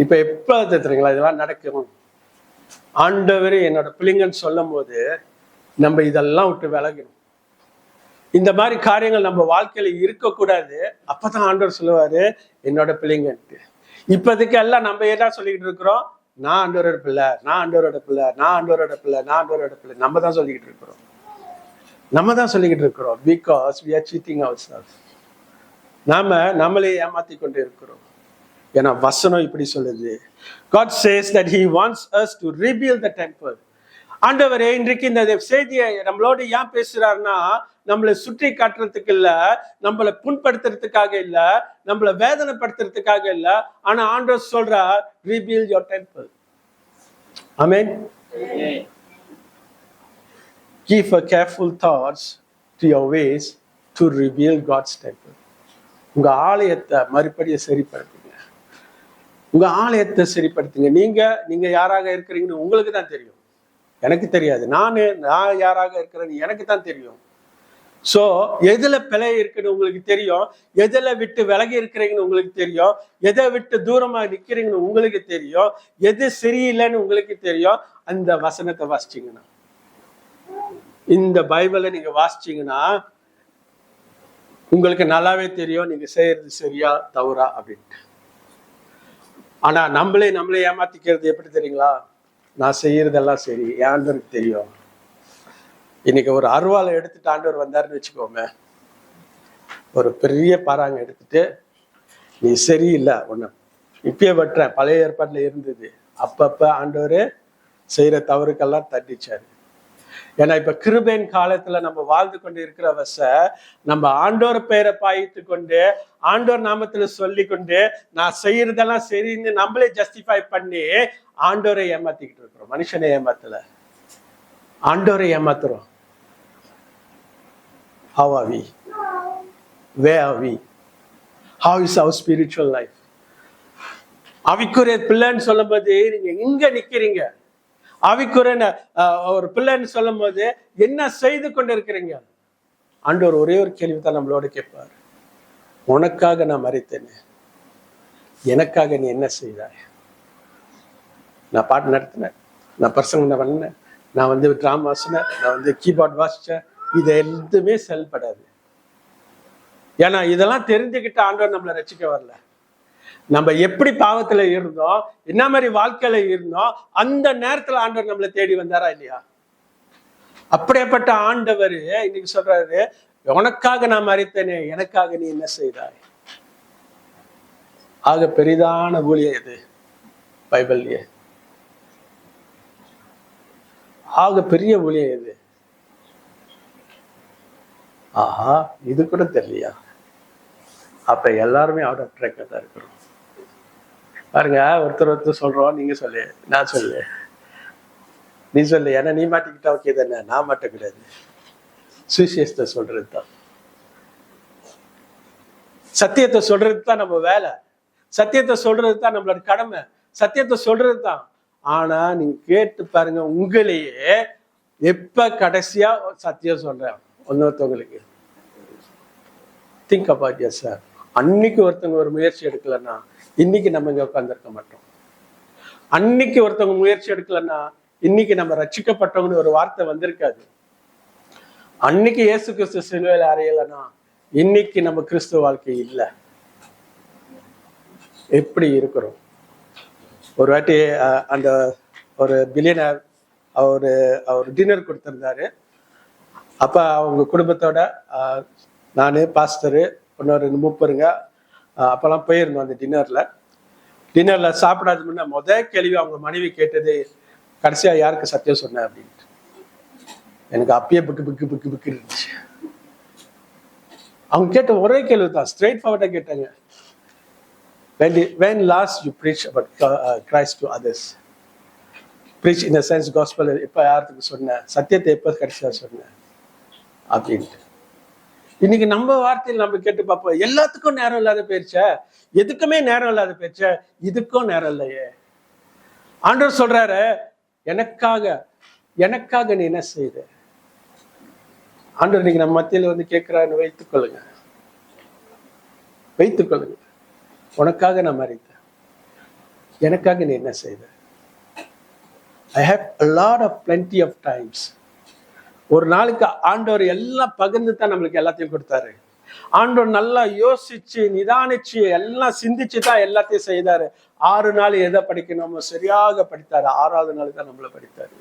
இப்ப எப்ப தெரியுங்களா இதெல்லாம் நடக்கும்? ஆண்டவரே என்னோட பிள்ளைங்கன்னு சொல்லும் போது நம்ம இதெல்லாம் விட்டு விலகணும். இந்த மாதிரி காரியங்கள் நம்ம வாழ்க்கையில இருக்கக்கூடாது. அப்பதான் ஆண்டவர் சொல்லுவாரு என்னோட பிள்ளைங்கன்ட்டு. இப்போதைக்கு எல்லாம் நம்ம என்ன சொல்லிக்கிட்டு இருக்கிறோம்? நான் ஆண்டவரோட பிள்ளை, நம்ம தான் சொல்லிக்கிட்டு இருக்கிறோம். Because we are cheating ourselves. நம்மளே ஏமாத்தி கொண்டு இருக்கிறோம். ஏன்னா வசனம் இப்படி சொல்லுது. God says that he wants us to rebuild the temple. ஆண்டவரே இன்றைக்கு இந்த செய்தியை நம்மளோட ஏன் பேசுறாருன்னா, நம்மளை சுற்றி காட்டுறதுக்கு இல்ல, நம்மளை புண்படுத்துறதுக்காக இல்ல, நம்மளை வேதனைப்படுத்துறதுக்காக இல்ல. ஆனா ஆண்டவர் சொல்றார், rebuild your temple. Amen. Give a careful thoughts to your ways to rebuild God's temple. உங்க ஆலயத்தை மறுபடியும் சரிப்படுத்துங்க. நீங்க யாராக இருக்கிறீங்கன்னு உங்களுக்கு தான் தெரியும், எனக்கு தெரியாது. நான் யாராக இருக்கிறேன்னு எனக்கு தான் தெரியும். சோ எதுல பிழை இருக்குன்னு உங்களுக்கு தெரியும், எதுல விட்டு விலகி இருக்கிறீங்கன்னு உங்களுக்கு தெரியும், எதை விட்டு தூரமா நிக்கிறீங்கன்னு உங்களுக்கு தெரியும், எது சரியில்லைன்னு உங்களுக்கு தெரியும். அந்த வசனத்தை வாசிச்சீங்கன்னா, இந்த பைபிளை நீங்க வாசிச்சீங்கன்னா உங்களுக்கு நல்லாவே தெரியும் நீங்க செய்யறது சரியா தவறா அப்படின்ட்டு. ஆனா நம்மளே ஏமாத்திக்கிறது எப்படி தெரியுங்களா? நான் செய்யறதெல்லாம் சரி, ஆண்டவருக்கு தெரியும். இன்னைக்கு ஒரு அருவாளை எடுத்துட்டு ஆண்டவர் வந்தாருன்னு வச்சுக்கோமே, ஒரு பெரிய பாறாங்க எடுத்துட்டு நீ சரியில்லை, ஒண்ணு இப்பயே வெட்டுறேன். பழைய ஏற்பாட்டுல இருந்தது. அப்பப்ப ஆண்டவர் செய்யற தவறுக்கெல்லாம் தண்டிச்சாரு. ஏன்னா இப்ப கிருபையின் காலத்துல நம்ம வாழ்ந்து கொண்டு இருக்கிறவச நம்ம ஆண்டோர் பெயரை பாய்த்து கொண்டு ஆண்டோர் நாமத்துல சொல்லி கொண்டு நான் செய்யறதெல்லாம் சரின்னு நம்மளே ஜஸ்டிஃபை பண்ணி ஆண்டோரை ஏமாத்திக்கிட்டு இருக்கிறோம். மனுஷனை ஏமாத்தல, ஆண்டோரை ஏமாத்துறோம். How are we? Where are we? How is our spiritual life? ஆவிக்குரிய பிள்ளைன்னு சொல்லும் போது நீங்க எங்க நிக்கிறீங்க? ஆவிக்குரிய ஒரு பிள்ளைன்னு சொல்லும் போது என்ன செய்து கொண்டு இருக்கிறீங்க? ஆண்டவர் ஒரே ஒரு கேள்வி தான் நம்மளோட கேட்பார். உனக்காக நான் மரித்தேனே, எனக்காக நீ என்ன செய்தாய்? நான் பாட்டு நடத்தினேன், நான் பிரசங்கம் பண்ணேன், நான் டிராமா வாசினேன், நான் கீபோர்ட் வாசிச்சேன். இது எதுவுமே செயல்படாது. ஏன்னா இதெல்லாம் தெரிஞ்சுக்கிட்டு ஆண்டவர் நம்மளை ரட்சிக்க வரல. நம்ம எப்படி பாவத்துல இருந்தோம், என்ன மாதிரி வாழ்க்கையில இருந்தோம், அந்த நேரத்துல ஆண்டவர் நம்மளை தேடி வந்தாரா இல்லையா? அப்படியேப்பட்ட ஆண்டவர் இன்னைக்கு சொல்றாரு, உனக்காக நான் மரித்தேனே, எனக்காக நீ என்ன செய்தாய்? ஆக பெரிதான ஊழியம் எது பைபிள்லயே? ஆக பெரிய ஊழியம் எது? ஆஹா, இது கூட தெரியலையா? அப்ப எல்லாருமே அவுட் ஆஃப் ட்ராக்ல தான் இருக்கிறோம். பாருங்க, ஒருத்தர் சொல்றோம், நீங்க சொல்லு, நான் சொல்லு, நீ சொல்லு, ஏன்னா நீ மாட்டிக்கிட்டா ஓகே தானே, நான் மாட்டக்கூடாது. சுவிசேஷத்தை சொல்றது தான், சத்தியத்தை சொல்றது தான் நம்ம வேலை, சத்தியத்தை சொல்றது தான் நம்மளோட கடமை, சத்தியத்தை சொல்றது தான். ஆனா நீங்க கேட்டு பாருங்க, உங்களையே எப்ப கடைசியா சத்தியம் சொல்றேன் ஒன்னொருத்தவங்களுக்கு? Think about yourself. அன்னைக்கு ஒருத்தவங்க ஒரு முயற்சி எடுக்கலன்னா இன்னைக்கு நம்ம இங்க உட்கார்ந்துருக்க மாட்டோம். அன்னைக்கு ஒருத்தவங்க முயற்சி எடுக்கலன்னா இன்னைக்கு நம்ம ரட்சிக்கப்பட்டவங்கன்னு ஒரு வார்த்தை வந்திருக்காது. அன்னைக்கு இயேசு கிறிஸ்து சிலுவையில அறையலைன்னா இன்னைக்கு நம்ம கிறிஸ்துவ வாழ்க்கை இல்லை. எப்படி இருக்கிறோம்? ஒரு வாட்டி அந்த ஒரு பில்லியனர் அவர் டின்னர் கொடுத்திருந்தாரு. அப்ப அவங்க குடும்பத்தோட நான், பாஸ்டரு, இன்னொரு மூப்பருங்க அப்பெல்லாம் போயிருந்தோம் அந்த டின்னர்ல சாப்பிடாது முன்ன கேள்வி அவங்க மனைவி கேட்டது, கடைசியா யாருக்கு சத்தியம் சொன்ன அப்படின்ட்டு. எனக்கு அப்பயே புக்கு இருந்துச்சு. அவங்க கேட்ட ஒரே கேள்வி தான், ஸ்ட்ரெயிட் ஃபார்வர்டா கேட்டாங்க. When last you preach about Christ to others? Preach in the sense gospel. எப்ப யாருக்கு சொன்ன சத்தியத்தை எப்ப கடைசியா சொன்ன அப்படின்ட்டு. இன்னைக்கு நம்ம வார்த்தையில் நம்ம கேட்டு பார்ப்போம், எல்லாத்துக்கும் நேரம் இல்லாத போயிருச்ச, எதுக்குமே நேரம் இல்லாத போயிருச்ச, இதுக்கும் நேரம் இல்லையே. ஆண்டவர் சொல்றாரு, எனக்காக நீ என்ன செய்த? ஆண்டவர் நீங்க நம்ம மத்தியில கேட்கிறான்னு வைத்துக்கொள்ளுங்க. உனக்காக நான் மரித்தேன், எனக்காக நீ என்ன செய்த? I have a lot of plenty of times. ஒரு நாளுக்கு ஆண்டவர் எல்லாம் பகிர்ந்து தான் நம்மளுக்கு எல்லாத்தையும் கொடுத்தாரு. ஆண்டவர் நல்லா யோசிச்சு நிதானிச்சு எல்லாம் சிந்திச்சு தான் எல்லாத்தையும் செய்தாரு. 6 நாள் எதை படிக்கணுமோ சரியாக படித்தாரு. 6வது நாள் தான் நம்மள படித்தாரு.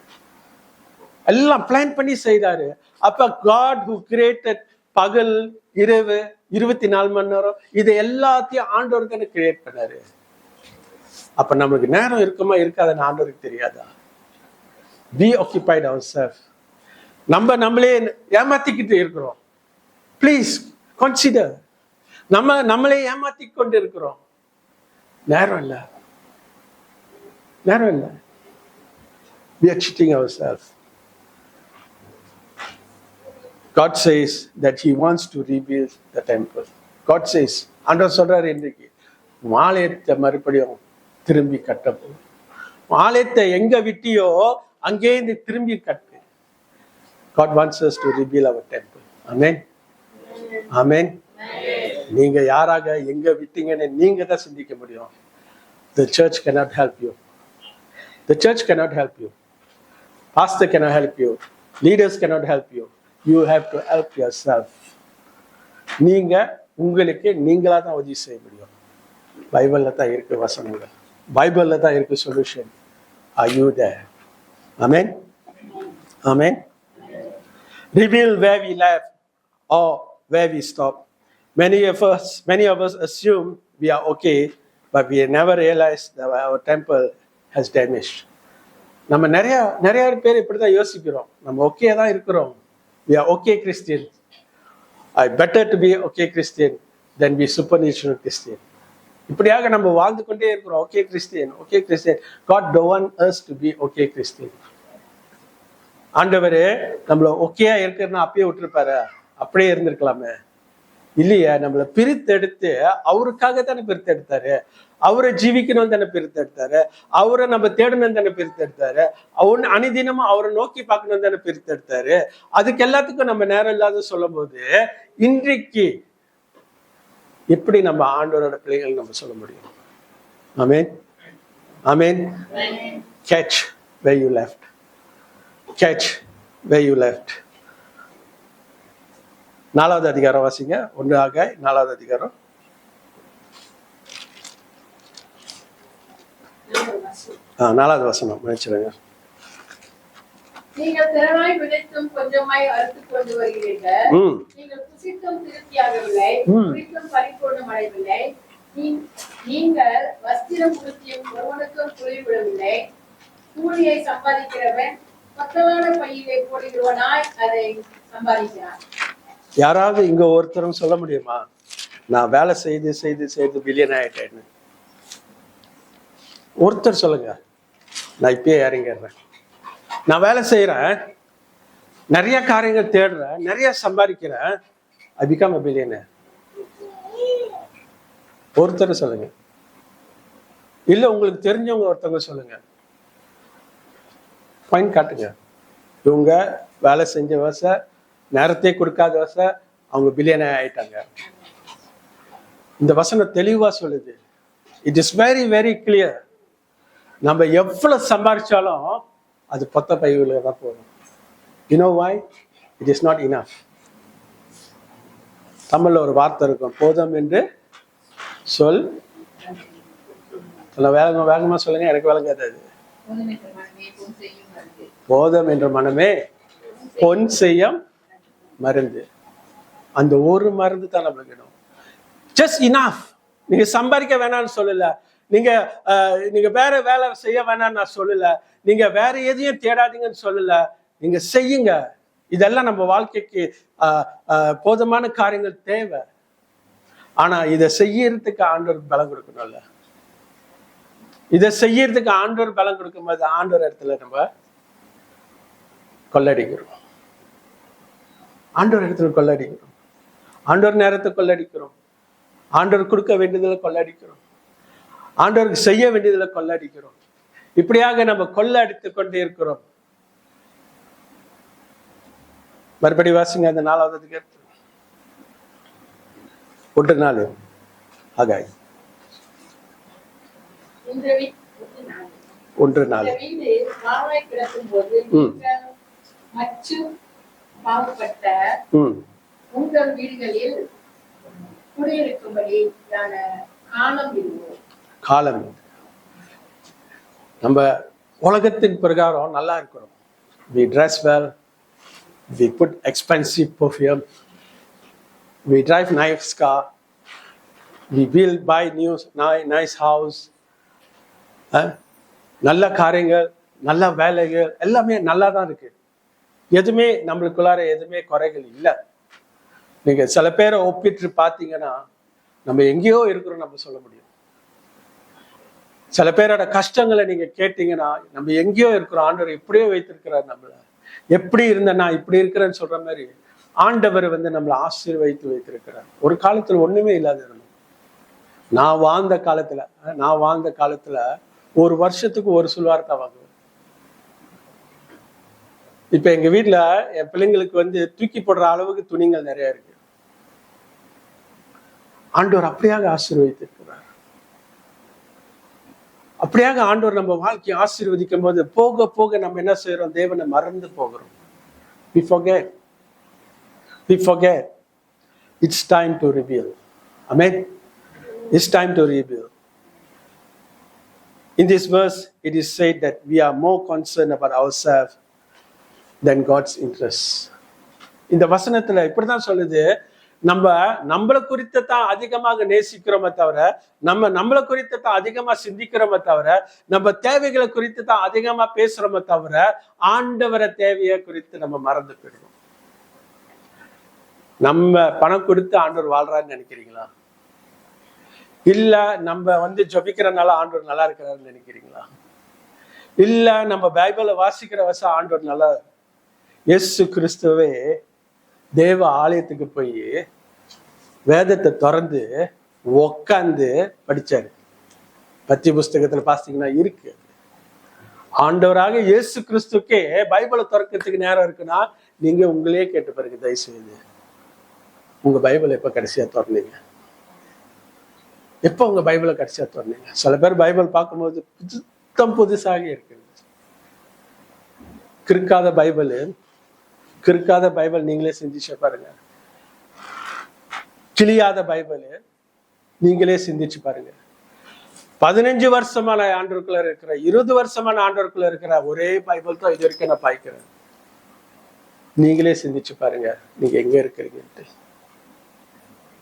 எல்லாம் பிளான் பண்ணி செய்தாரு. அப்ப God who created பகல் இரவு 24 மணி நேரம், இது எல்லாத்தையும் ஆண்டவர் தானே கிரியேட் பண்ணாரு. அப்ப நம்மளுக்கு நேரம் இருக்குமா இருக்காதுன்னு ஆண்டவருக்கு தெரியாதா? Be occupied ourselves. நம்மளே ஏமாத்திக்கிட்டு இருக்கிறோம். Please consider. நம்மளே ஏமாத்தி கொண்டு இருக்கிறோம். நேரம் இல்லை. We are cheating ourselves. God says that he wants to rebuild the temple. God says, ஆண்டவர் சொல்றாரு, இன்றைக்கு ஆலயத்தை மறுபடியும் திரும்பி கட்டப்போம். ஆலயத்தை எங்க விட்டியோ அங்கே திரும்பி கட்டு. God wants us to rebuild our temple. Amen. Amen. நீங்க யாராக எங்க விட்டீங்கன்னு நீங்க தான் சிந்திக்க முடியும். The church cannot help you. The church cannot help you. Pastor cannot help you. Leaders cannot help you. You have to help yourself. நீங்க உங்களுக்கு நீங்களா தான் உதவி செய்ய முடியும். பைபிள்ல தான் இருக்கு வசனங்கள். பைபிள்ல தான் இருக்கு solution. Are you there? Amen. Amen. Reveal where we left or where we stopped. Many of us assume we are okay, but we never realized that our temple has damaged. நம்ம நிறைய பேர் இப்படிதான் யோசிக்கிறோம். நம்ம ஓகே தான் இருக்கிறோம். We are okay Christian. I better to be okay Christian than be supernatural Christian. இப்படியாக நம்ம வாழ்ந்து கொண்டே இருக்கிறோம். Okay Christian, okay Christian. God don't want us to be okay Christian. ஆண்டவரே நம்மள ஓகேயா இருக்கிறதுனா அப்பயே விட்டுருப்பாரு, அப்படியே இருந்திருக்கலாமே. இல்லையா, நம்மளை பிரித்தெடுத்து அவருக்காக தானே பிரித்தெடுத்தாரு. அவரை ஜீவிக்கணும் தானே பிரித்தெடுத்தாரு. அவரை நம்ம தேடணும் தானே பிரித்தெடுத்தாரு. அவன் அனிதினமும் அவரை நோக்கி பார்க்கணும் தானே பிரித்தெடுத்தாரு. அதுக்கு எல்லாத்துக்கும் நம்ம நேரம் இல்லாத சொல்லும் போது இன்றைக்கு எப்படி நம்ம ஆண்டவரோட பிள்ளைகள் நம்ம சொல்ல முடியும்? ஆமென், ஆமென். Catch where you left. Catch where you left. 4வது அதிகாரம் வாசிங்க. 1 ஆகாய் 4வது அதிகாரம். நாலாவது வசனம் நினைச்சிருங்க. நீங்கள் திறனாய் விதைத்தும் கொஞ்சமாய் அறுத்துக் கொண்டு வருகிறீர்கள். நீங்கள் புசித்தும் திருப்தியாகவில்லை, குடித்தும் பரிபூர்ணம் அடையவில்லை. நீங்கள் வஸ்திரம் உடுத்தியும் ஒருவனுக்கும் குளிர்விடவில்லை. கூலியை சம்பாதிக்கிறவன் மக்களான பையிலே போடுகிறவனாய் அதை சம்பாதிக்கிறான். யாராவது இங்க ஒருத்தரும் சொல்ல முடியுமா, நான் வேலை செய்து செய்து செய்து பில்லியன் ஆயிட்டேன்னு? ஒருத்தர் சொல்லுங்க. நான் இப்பயே இறங்கிடுறேன், நான் வேலை செய்யறேன், நிறைய காரியங்கள் தேடுறேன், நிறைய சம்பாதிக்கிறேன், ஐ பிகம் a billionaire. ஒருத்தர் சொல்லுங்க. இல்ல உங்களுக்கு தெரிஞ்சவங்க ஒருத்தவங்க சொல்லுங்க. பாயிண்ட் காட்டுங்க. இவங்க வேலை செஞ்ச வச, நேரத்தை கொடுக்காத வச, அவங்க பில்லியனர் ஆயிட்டாங்க. இந்த வசனம் தெளிவா சொல்லுது. It is very very clear. நம்ம எவ்வளவு சம்பாதிச்சாலும் அது பொத்த பையில தான் போகும். You know why? It is not enough. தமிழ்ல ஒரு வார்த்தை இருக்கும், போதும் என்று சொல். வேகமா சொல்லுங்க, எனக்கு விளங்காது. போதும் என்ற மனமே பொன் செய்யும் மருந்து. அந்த ஒரு மருந்து தான் நம்மளுக்கு வேணும். Just enough. நீங்க சம்பாதிக்க வேணாம்னு சொல்லல, நீங்க வேற வேலை செய்ய வேணாம்னு நான் சொல்லல, நீங்க வேற எதையும் தேடாதீங்கன்னு சொல்லல, நீங்க செய்யுங்க. இதெல்லாம் நம்ம வாழ்க்கைக்கு போதுமான காரியங்கள் தேவை. ஆனா இதை செய்யறதுக்கு ஆண்டவர் பலம் கொடுக்கணும்ல. இதை செய்யறதுக்கு ஆண்டவர் பலம் கொடுக்கும் போது ஆண்டவர் இடத்துல நம்ம கொள்ளடிக்கிறோம். ஆண்டவர் இடத்துல கொள்ளடிக்கிறோம். ஆண்டவர் நேரத்தை கொள்ளடிக்கிறோம். ஆண்டவர் கொடுக்க வேண்டியதுல கொள்ளடிக்கிறோம். ஆண்டவருக்கு செய்ய வேண்டியதுல கொள்ளடிக்கிறோம். இப்படியாக நம்ம கொள்ளடித்து கொண்டே இருக்கிறோம். மறுபடி வாசிங்க அந்த 4வது அதிகாரம். 1:4 ஆகாய். 1:4 உங்கள் வீடுகளில் குடியிருக்கும்படி காலம். நம்ம உலகத்தின் பிரகாரம் நல்லா இருக்கிறோம். We dress well, we put expensive perfume, we drive nice car, we will buy nice house. நல்ல காரியங்கள், நல்ல வேலைகள் எல்லாமே நல்லா தான் இருக்கு. எதுவுமே நம்மளுக்குள்ளார எதுவுமே குறைகள் இல்லை. நீங்க சில பேரை ஒப்பிட்டு பார்த்தீங்கன்னா நம்ம எங்கேயோ இருக்கிறோம் நம்ம சொல்ல முடியும். சில பேரோட கஷ்டங்களை நீங்க கேட்டீங்கன்னா நம்ம எங்கேயோ இருக்கிறோம். ஆண்டவர் எப்படியோ வைத்திருக்கிறார். நம்மள எப்படி இருந்த நான் இப்படி இருக்கிறேன்னு சொல்ற மாதிரி ஆண்டவர் நம்மளை ஆசீர்வதித்து வைத்திருக்கிறார். ஒரு காலத்துல ஒண்ணுமே இல்லாத இருந்தோம். நான் வாழ்ந்த காலத்துல ஒரு வருஷத்துக்கு ஒரு சுல்வார் தான் வாங்குவேன். இப்ப எங்க வீட்டுல என் பிள்ளைங்களுக்கு தூக்கி போடுற அளவுக்கு துணிகள் நிறைய இருக்கு. ஆண்டவர் அப்படியாக ஆசீர்வதித்திருக்கிறார். அப்படியாக ஆண்டவர் நம்ம வாழ்க்கையை ஆசீர்வதிக்கும் போது போக போக நம்ம என்ன செய்யறோம்? தேவனை மறந்து போகிறோம். We forget. It's time to reveal. Amen. It's time to reveal. In this verse, it is said that we are more concerned about ourselves than God's interests. இந்த வசனத்துல இப்படிதான் சொல்லுது, நம்மளை குறித்து தான் அதிகமாக நேசிக்கிறோமே தவிர, நம்மளை குறித்து தான் அதிகமா சிந்திக்கிறோமே தவிர, நம்ம தேவைகளை குறித்து தான் அதிகமா பேசுறோமே தவிர, ஆண்டவரை தேவையை குறித்து நம்ம மறந்து போயிடுவோம். நம்ம பணம் கொடுத்து ஆண்டவர் வாழ்றான்னு நினைக்கிறீங்களா? இல்ல நம்ம ஜபிக்கிறனால ஆண்டவர் நல்லா இருக்கிறாருன்னு நினைக்கிறீங்களா? இல்ல நம்ம பைபிளை வாசிக்கிற வருஷம் ஆண்டவர் நல்லா. இயேசு கிறிஸ்துவே தேவ ஆலயத்துக்கு போய் வேதத்தை திறந்து உக்காந்து படிச்சாரு. பத்தி புஸ்தகத்துல பாத்தீங்கன்னா இருக்கு. ஆண்டவராக இயேசு கிறிஸ்துக்கே பைபிளை திறக்கிறதுக்கு நேரம் இருக்குன்னா நீங்க உங்களே கேட்டு பாருங்க. தயவு செய்து உங்க பைபிளை எப்ப கடைசியா திறந்தீங்க? எப்ப உங்க பைபிளை கடைசியா திறந்தீங்க? சில பேர் பைபிள் பார்க்கும்போது புதுசாக இருக்குது. கிறுக்காத பைபிள் நீங்களே சிந்திச்சு பாருங்க. கிளியாத பைபிள் நீங்களே சிந்திச்சு பாருங்க. 15 வருஷமான ஆண்டவருக்குள்ள இருக்கிற, 20 வருஷமான ஆண்டவருக்குள்ள இருக்கிற ஒரே பைபிள் தான் இது வரைக்கும் நான் பாய்க்கிறேன். நீங்களே சிந்திச்சு பாருங்க, நீங்க எங்க இருக்கிறீங்க.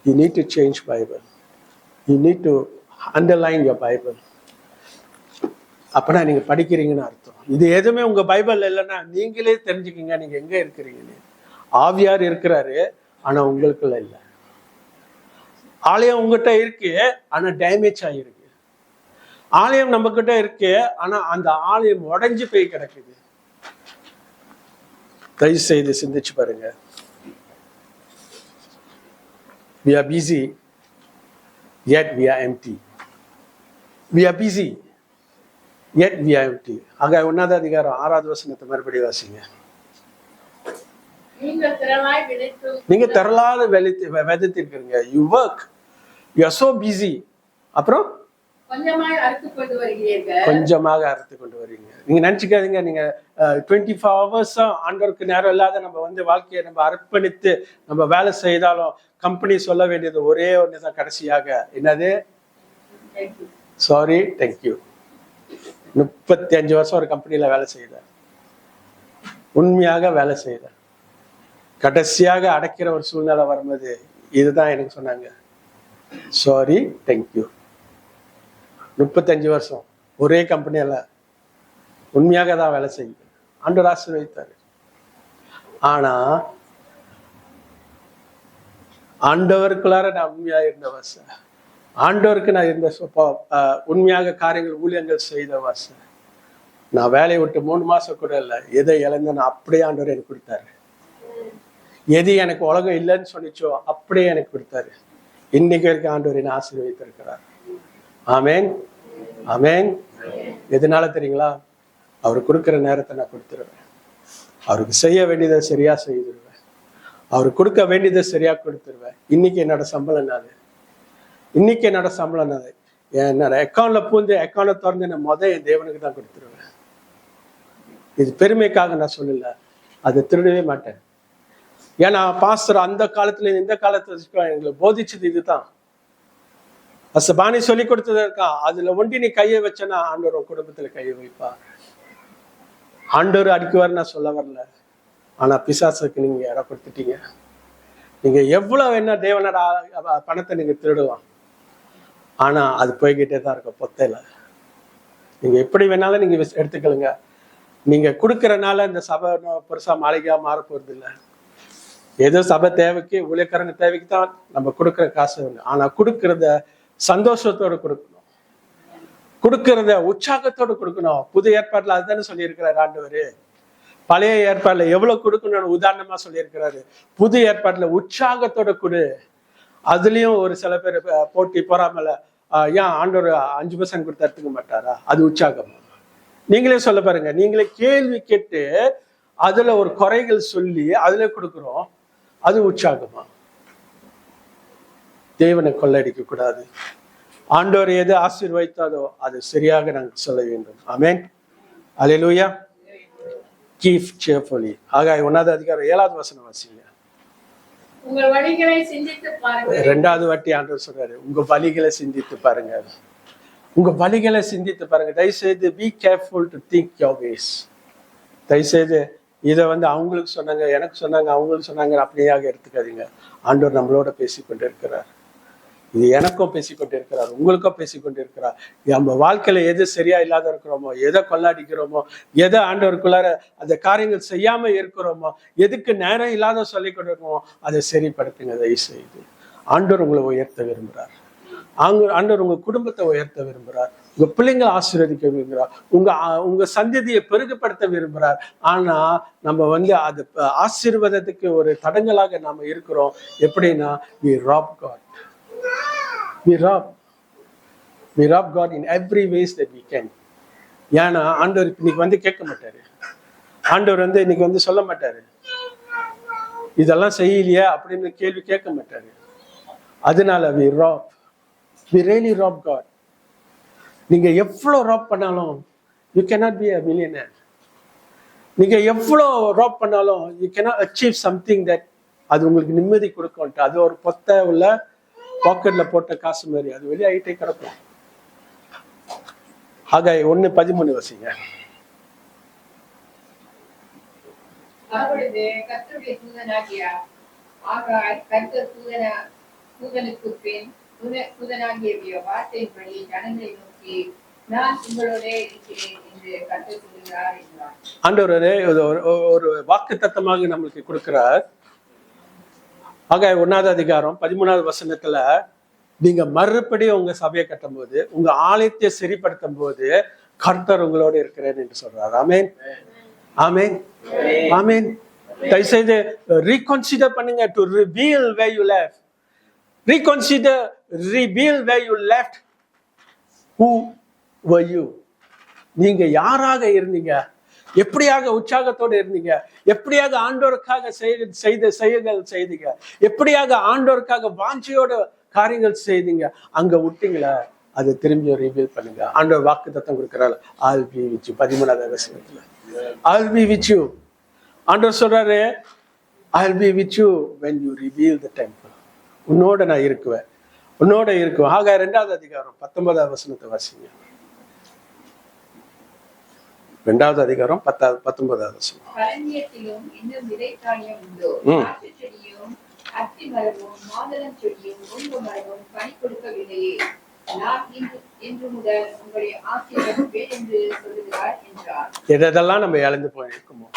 You need to change Bible. You need to underline your Bible. அப்பனா நீங்க படிக்கிறீங்கன்னு அர்த்தம். இது எதுவுமே உங்க பைபிள் இல்லைன்னா நீங்களே தெரிஞ்சுக்கீங்க நீங்க எங்க இருக்கிறீங்கன்னு. ஆவியார் இருக்கிறாரு, ஆனா உங்களுக்குள்ள இல்லை. ஆலயம் உங்ககிட்ட இருக்கு, ஆனா டேமேஜ் ஆகிருக்கு. ஆலயம் நம்ம கிட்ட இருக்கு, ஆனா அந்த ஆலயம் உடைஞ்சு போய் கிடக்குது. தயவு செய்து சிந்திச்சு பாருங்க. We are busy, yet we are empty. We are busy, yet we are empty. ஆக 1ஆவது அதிகாரம் 6வது வசனத்தை மறுபடியும் வாசிங்க. நீங்க திரளாத விதைத்திருக்கிறீங்க. You work, you are so busy. அப்புறம் கொஞ்சமாக அறுத்து கொண்டு வருவீங்க. நீங்க நினைச்சுக்காதீங்க நீங்க 24 hours ஆண்டவருக்கு நேரம் இல்லாத நம்ம வாழ்க்கையை நம்ம அர்ப்பணித்து நம்ம வேலை செய்தாலும் கம்பெனி சொல்ல வேண்டியது ஒரே ஒண்ணுதான் கடைசியாக. என்னது? Sorry, thank you. 35 வருஷம் ஒரு கம்பெனியில வேலை செய்த, உண்மையாக வேலை செய்த, கடைசியாக அடைக்கிற ஒரு சூழ்நிலை வரும்போது இதுதான் எனக்கு சொன்னாங்க. Sorry, thank you. 35 வருஷம் ஒரே கம்பெனியில உண்மையாக தான் வேலை செய்யுது. ஆண்டவர் ஆசீர்வதித்தாரு. ஆனா ஆண்டவருக்குள்ளார நான் உண்மையா இருந்த வாச, ஆண்டவருக்கு நான் இருந்த உண்மையாக காரியங்கள் ஊழியங்கள் செய்த வாச. நான் வேலையை விட்டு 3 மாசம் கூட இல்லை. எதை இழந்தேன்னு அப்படியே ஆண்டவர் எனக்கு கொடுத்தாரு. எது எனக்கு உலகம் இல்லைன்னு சொன்னிச்சோ அப்படியே எனக்கு கொடுத்தாரு. இன்னைக்கு வரைக்கும் ஆண்டவர் என்னை ஆசீர்வதித்திருக்கிறார். ஆமேன், ஆமேன். எதனால தெரியுங்களா? அவர் கொடுக்குற நேரத்தை நான் கொடுத்துருவேன். அவருக்கு செய்ய வேண்டியதை சரியா செய்திருவேன். அவருக்கு கொடுக்க வேண்டியதை சரியா கொடுத்துருவேன். இன்னைக்கு என்னோட சம்பளம் நாது, இன்னைக்கு என்னோட சம்பளம் நாது. என்னோட அக்கௌண்ட்ல பூந்து அக்கௌண்ட்டை திறந்து நான் என் தேவனுக்கு தான் கொடுத்துருவேன். இது பெருமைக்காக நான் சொல்லல, அதை திருடவே மாட்டேன். ஏன்னா பாஸ்டர் அந்த காலத்துல இந்த காலத்துல எங்களை போதிச்சது இதுதான். பாணி சொல்லி கொடுத்தது இருக்கா, அதுல ஒண்டி நீ கையை வச்சனா ஆண்டவர் உன் குடும்பத்துல கையை வைப்பா. ஆண்டவர் அடிக்குவார் நான் சொல்ல வரல. ஆனா பிசாசுக்கு நீங்க இடம் கொடுத்துட்டீங்க. நீங்க எவ்வளவு வேணா தேவனோட பணத்தை நீங்க திருடலாம், ஆனா அது போய்கிட்டே தான் இருக்கும் பொத்தையில. நீங்க எப்படி வேணாலும் நீங்க எடுத்துக்கலுங்க. நீங்க கொடுக்கறனால இந்த சபை பெருசா மாளிகையா மாற போறது இல்லை. ஏதோ சபை தேவைக்கு ஊழியக்காரங்க தேவைக்கு தான் நம்ம கொடுக்குற காசு. ஆனா கொடுக்கறத சந்தோஷத்தோடு கொடுக்கணும், கொடுக்கறத உற்சாகத்தோடு கொடுக்கணும். புது ஏற்பாட்டுல அதுதானே சொல்லி இருக்கிறாரு ஆண்டவரு. பழைய ஏற்பாடுல எவ்வளவு கொடுக்கணும்னு உதாரணமா சொல்லியிருக்கிறாரு. புது ஏற்பாட்டுல உற்சாகத்தோட கொடு. அதுலயும் ஒரு சில பேர் போட்டி பொறாமல ஏன் ஆண்டவர் 5% கொடுத்து எடுத்துக்க மாட்டாரா? அது உற்சாகமா? நீங்களே சொல்ல பாருங்க. நீங்களே கேள்வி கேட்டு அதுல ஒரு குறைகள் சொல்லி அதுல கொடுக்குறோம், அது உற்சாகமா? தேவனை கொள்ளடிக்க கூடாது. ஆண்டவர் எது ஆசீர்வதித்தாதோ அது சரியாக நாங்கள் சொல்ல வேண்டும். ஆமென், அல்லேலூயா. Give cheerfully. ஆகாய் 1ஆவது அதிகாரம் 7வது வசனம் வாசிங்க. உங்கள் வழிகளை சிந்தித்து பாருங்க. 2வது வாட்டி ஆண்டவர் சொல்றாரு, உங்க வழிகளை சிந்தித்து பாருங்க. உங்க வழிகளை சிந்தித்து பாருங்க. தயவுசெய்து be careful to think your ways. தயவுசெய்து இதை வந்து அவங்களுக்கு சொன்னாங்க, எனக்கு சொன்னாங்க, அவங்களுக்கு சொன்னாங்க அப்படியாக எடுத்துக்காதீங்க. ஆண்டவர் நம்மளோட பேசிக்கொண்டு இருக்கிறார். இது எனக்கும் பேசிக்கொண்டு இருக்கிறார், உங்களுக்கும் பேசிக்கொண்டு இருக்கிறார். நம்ம வாழ்க்கையில எது சரியா இல்லாத இருக்கிறோமோ, எதை கொள்ளாடிக்கிறோமோ, எதை ஆண்டவருக்குள்ளார அந்த காரியங்கள் செய்யாம இருக்கிறோமோ, எதுக்கு நேரம் இல்லாத சொல்லிக் கொண்டிருக்கோமோ அதை சரிப்படுத்துங்க தயவு செய்து. ஆண்டவர் உங்களை உயர்த்த விரும்புகிறார். ஆண்டவர் உங்க குடும்பத்தை உயர்த்த விரும்புகிறார். உங்க பிள்ளைங்களை ஆசீர்வதிக்க விரும்புகிறார். உங்க சந்ததியை பெருகப்படுத்த விரும்புகிறார். ஆனா நம்ம வந்து அது ஆசீர்வாதத்துக்கு ஒரு தடங்கலாக நாம இருக்கிறோம். எப்படின்னா we rob God. We rob God in every ways that we can. ஏன்னா ஆண்டவர் இன்னைக்கு வந்து கேட்க மாட்டாரு. ஆண்டவர் வந்து இன்னைக்கு வந்து சொல்ல மாட்டாரு, இதெல்லாம் செய்யலையா அப்படின்னு கேள்வி கேட்க மாட்டாரு. அதனால we really rob God. நீங்க எவ்வளவு ராப் பண்ணாலும் you cannot be a millionaire. நீங்க எவ்வளவு ராப் பண்ணாலும் you cannot achieve something that அது உங்களுக்கு நிம்மதி கொடுக்கும். அது ஒரு பொத்த உள்ள பாக்கெட்ல போட்ட காசு மாதிரி அது வெளியாகிட்டே கிடக்கும். ஆகாய் 1:13 வசிங்க. அப்பொழுது கர்த்தருடைய தூதனாகிய ஆகாய் கர்த்தர் தூதனுக்கு பின் தூதனாகிய வார்த்தையின்படி ஜனங்களை நோக்கி, நான் உங்களோட இருக்கிறேன் என்று கர்த்தர் சொல்கிறார் என்றார். ஆண்டவர் ஒரு வாக்குத்தத்தமாக நம்மளுக்கு கொடுக்கிறார். ஆகாய் 1:13 நீங்க மறுபடியும் உங்க சபையை கட்டும் போது, உங்க ஆலயத்தை சரிப்படுத்தும் போது கர்த்தர் உங்களோட இருக்கிறேன் என்று சொல்றார். ஆமென், ஆமென், ஆமென். தயவுசெய்து ரீகன்சிடர் பண்ணுங்க. To reveal where you left. Reconsider, reveal where you left. Who were you? நீங்க யாராக இருந்தீங்க? எப்படியாக உற்சாகத்தோடு இருந்தீங்க? எப்படியாக ஆண்டோருக்காக செய்த செயல்கள் செய்தீங்க? எப்படியாக ஆண்டோருக்காக வாஞ்சியோட காரியங்கள் செய்தீங்க? அங்க விட்டீங்களா? அதை திரும்பி ரிவீல் பண்ணுங்க. ஆண்டவர் வாக்குத்தத்தம் கொடுக்கிறாரு, I'll be with you. 13வது வசனத்துல I'll be with you. ஆண்டவர் சொல்றாரு, I'll be with you when you reveal the temple. உன்னோட நான் இருக்குவேன், உன்னோட இருக்குவேன். ஆகாய் 2:19 வசனத்தை வாசிங்க. 2:19 வசனம். களஞ்சியத்திலும் இன்னும் விதைத்தானியம் உண்டோ? திராட்சைச்செடியும் அத்திமரமும் மாதுளம் செடியும் ஒலிவ மரமும் கனி கொடுக்கவில்லையே. நான் இன்று முதல் உங்களுடைய ஆசீர்வதிப்பேன் என்று சொல்லுகிறார் என்றார். எதெல்லாம் நம்ம இழந்து போயிருக்கோமோ,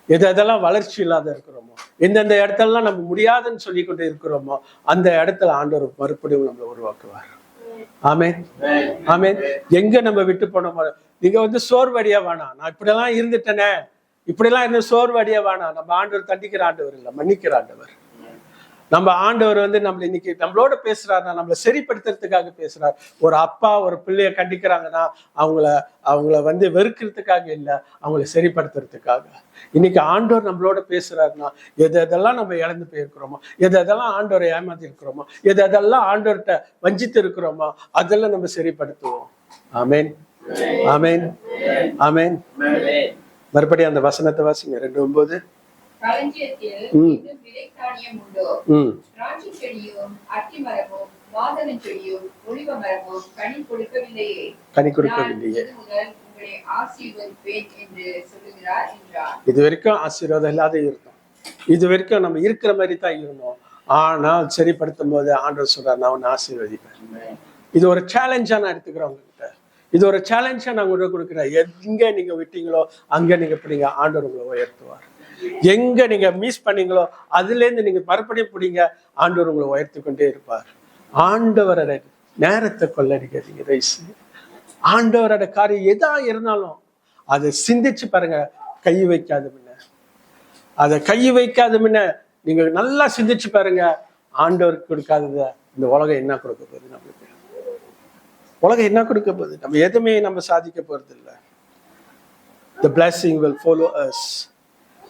எதெல்லாம் வளர்ச்சி இல்லாத இருக்கிறோமோ, எந்தெந்த இடத்துலலாம் நம்ம முடியாதுன்னு சொல்லி கொண்டு இருக்கிறோமோ, அந்த இடத்துல ஆண்டவர் மறுபடியும் நம்மளை உருவாக்குவார். ஆமென், ஆமென். எங்க நம்ம விட்டு போனோமோ, நீங்க வந்து சோர்வடியா வேணாம். நான் இப்படியெல்லாம் இருந்துட்டேனே, இப்படியெல்லாம் இருந்த சோர்வடியா வேணாம். நம்ம ஆண்டவர் தண்டிக்கிற ஆண்டவர் இல்லை, மன்னிக்கிற ஆண்டவர். நம்ம ஆண்டவர் வந்து நம்மள இன்னைக்கு நம்மளோட பேசுறாருன்னா நம்மளை சரிப்படுத்துறதுக்காக பேசுறாரு. ஒரு அப்பா ஒரு பிள்ளைய கண்டிக்கிறாங்கன்னா அவங்கள வந்து வெறுக்கிறதுக்காக இல்லை, அவங்கள சரிப்படுத்துறதுக்காக. இன்னைக்கு ஆண்டவர் நம்மளோட பேசுறாருன்னா எதெல்லாம் நம்ம இழந்து போயிருக்கிறோமோ, எதெல்லாம் ஆண்டவரை ஏமாத்தி இருக்கிறோமோ, எதெல்லாம் ஆண்டவர்கிட்ட வஞ்சித்து இருக்கிறோமோ, அதெல்லாம் நம்ம சரிப்படுத்துவோம். ஆமென், ஆமென், ஆமென். மறுபடியும் அந்த வசனத்தை வாசிங்க. 2:9. களஞ்சியத்தில் இன்னும் விதைத்தானியம் உண்டோ? திராட்சைச்செடியும் அத்திமரமும் மாதுளம் செடியும் ஒலிவ மரமும் கனி கொடுக்கவில்லையே. முதல் உங்களை ஆசீர்வதிப்பேன் என்று சொல்லுகிறார் என்றார். இது வரைக்கும் ஆசீர்வாதம் இல்லாத இருந்தோம், இது வரைக்கும் நம்ம இருக்கிற மாதிரி தான் இருந்தோம். ஆனால் சரிப்படுத்தும் போது ஆண்டவர் சொல்றார், நான் உன்னை ஆசீர்வதிப்பேன். இது ஒரு சேலஞ்சா நான் எடுத்துக்கிறேன் உங்ககிட்ட. இது ஒரு சேலஞ்சா நான் உங்களுக்கு கொடுக்குறேன். எங்க நீங்க விட்டீங்களோ அங்க நீங்க பிடிங்க, ஆண்டவர் உங்களை உயர்த்துவார். எங்க நீங்க மிஸ் பண்ணீங்களோ அதுல இருந்து நீங்க மறுபடியும் பிடிங்க, ஆண்டவர் உங்களை உயர்த்தி கொண்டே இருப்பார். ஆண்டவரோட நேரத்தை கொள்ளடிக்காதீங்க ரைஸ். ஆண்டவரோட காரியம் எதா இருந்தாலும் அதை சிந்திச்சு பாருங்க. கை வைக்காத முன்ன, அதை கை வைக்காத முன்ன நீங்க நல்லா சிந்திச்சு பாருங்க. ஆண்டவருக்கு கொடுக்காதத இந்த உலகம் என்ன கொடுக்க போகுது? நம்மளுக்கு உலகம் என்ன கொடுக்க போகுது? நம்ம எதுவுமே நம்ம சாதிக்க போறது இல்லை. The blessing will follow us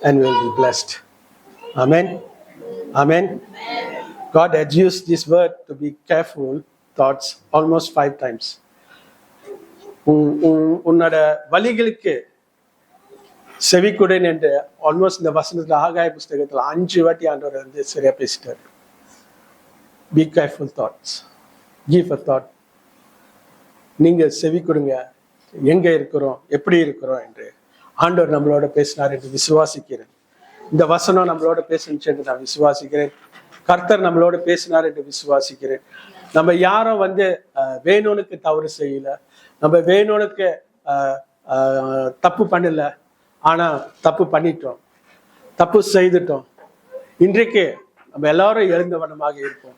and will be blessed. Amen, amen. God has used this word to be careful thoughts almost 5 times. உன்னோட வழிகளுக்கு செவிக்குடன் என்று ஆல்மோஸ்ட் இந்த வசனத்துல ஆகாய புஸ்தகத்துல 5 வாட்டி ஆண்டவர் வந்து சரியா பேசிட்டார். Be careful thoughts, give a thought. நீங்க செவி கொடுங்க, எங்க இருக்கிறோம், எப்படி இருக்கிறோம் என்று. ஆண்டவர் நம்மளோட பேசினார் என்று விசுவாசிக்கிறேன். இந்த வசனம் நம்மளோட பேசுச்சு என்று நான் விசுவாசிக்கிறேன். கர்த்தர் நம்மளோட பேசினார் என்று விசுவாசிக்கிறேன். நம்ம யாரும் வேணுனுக்கு தவறு செய்யல, நம்ம வேணுனுக்கு தப்பு பண்ணல, ஆனா தப்பு பண்ணிட்டோம், தப்பு செய்துட்டோம். இன்றைக்கு நம்ம எல்லாரும் எழுந்தவனமாக இருப்போம்.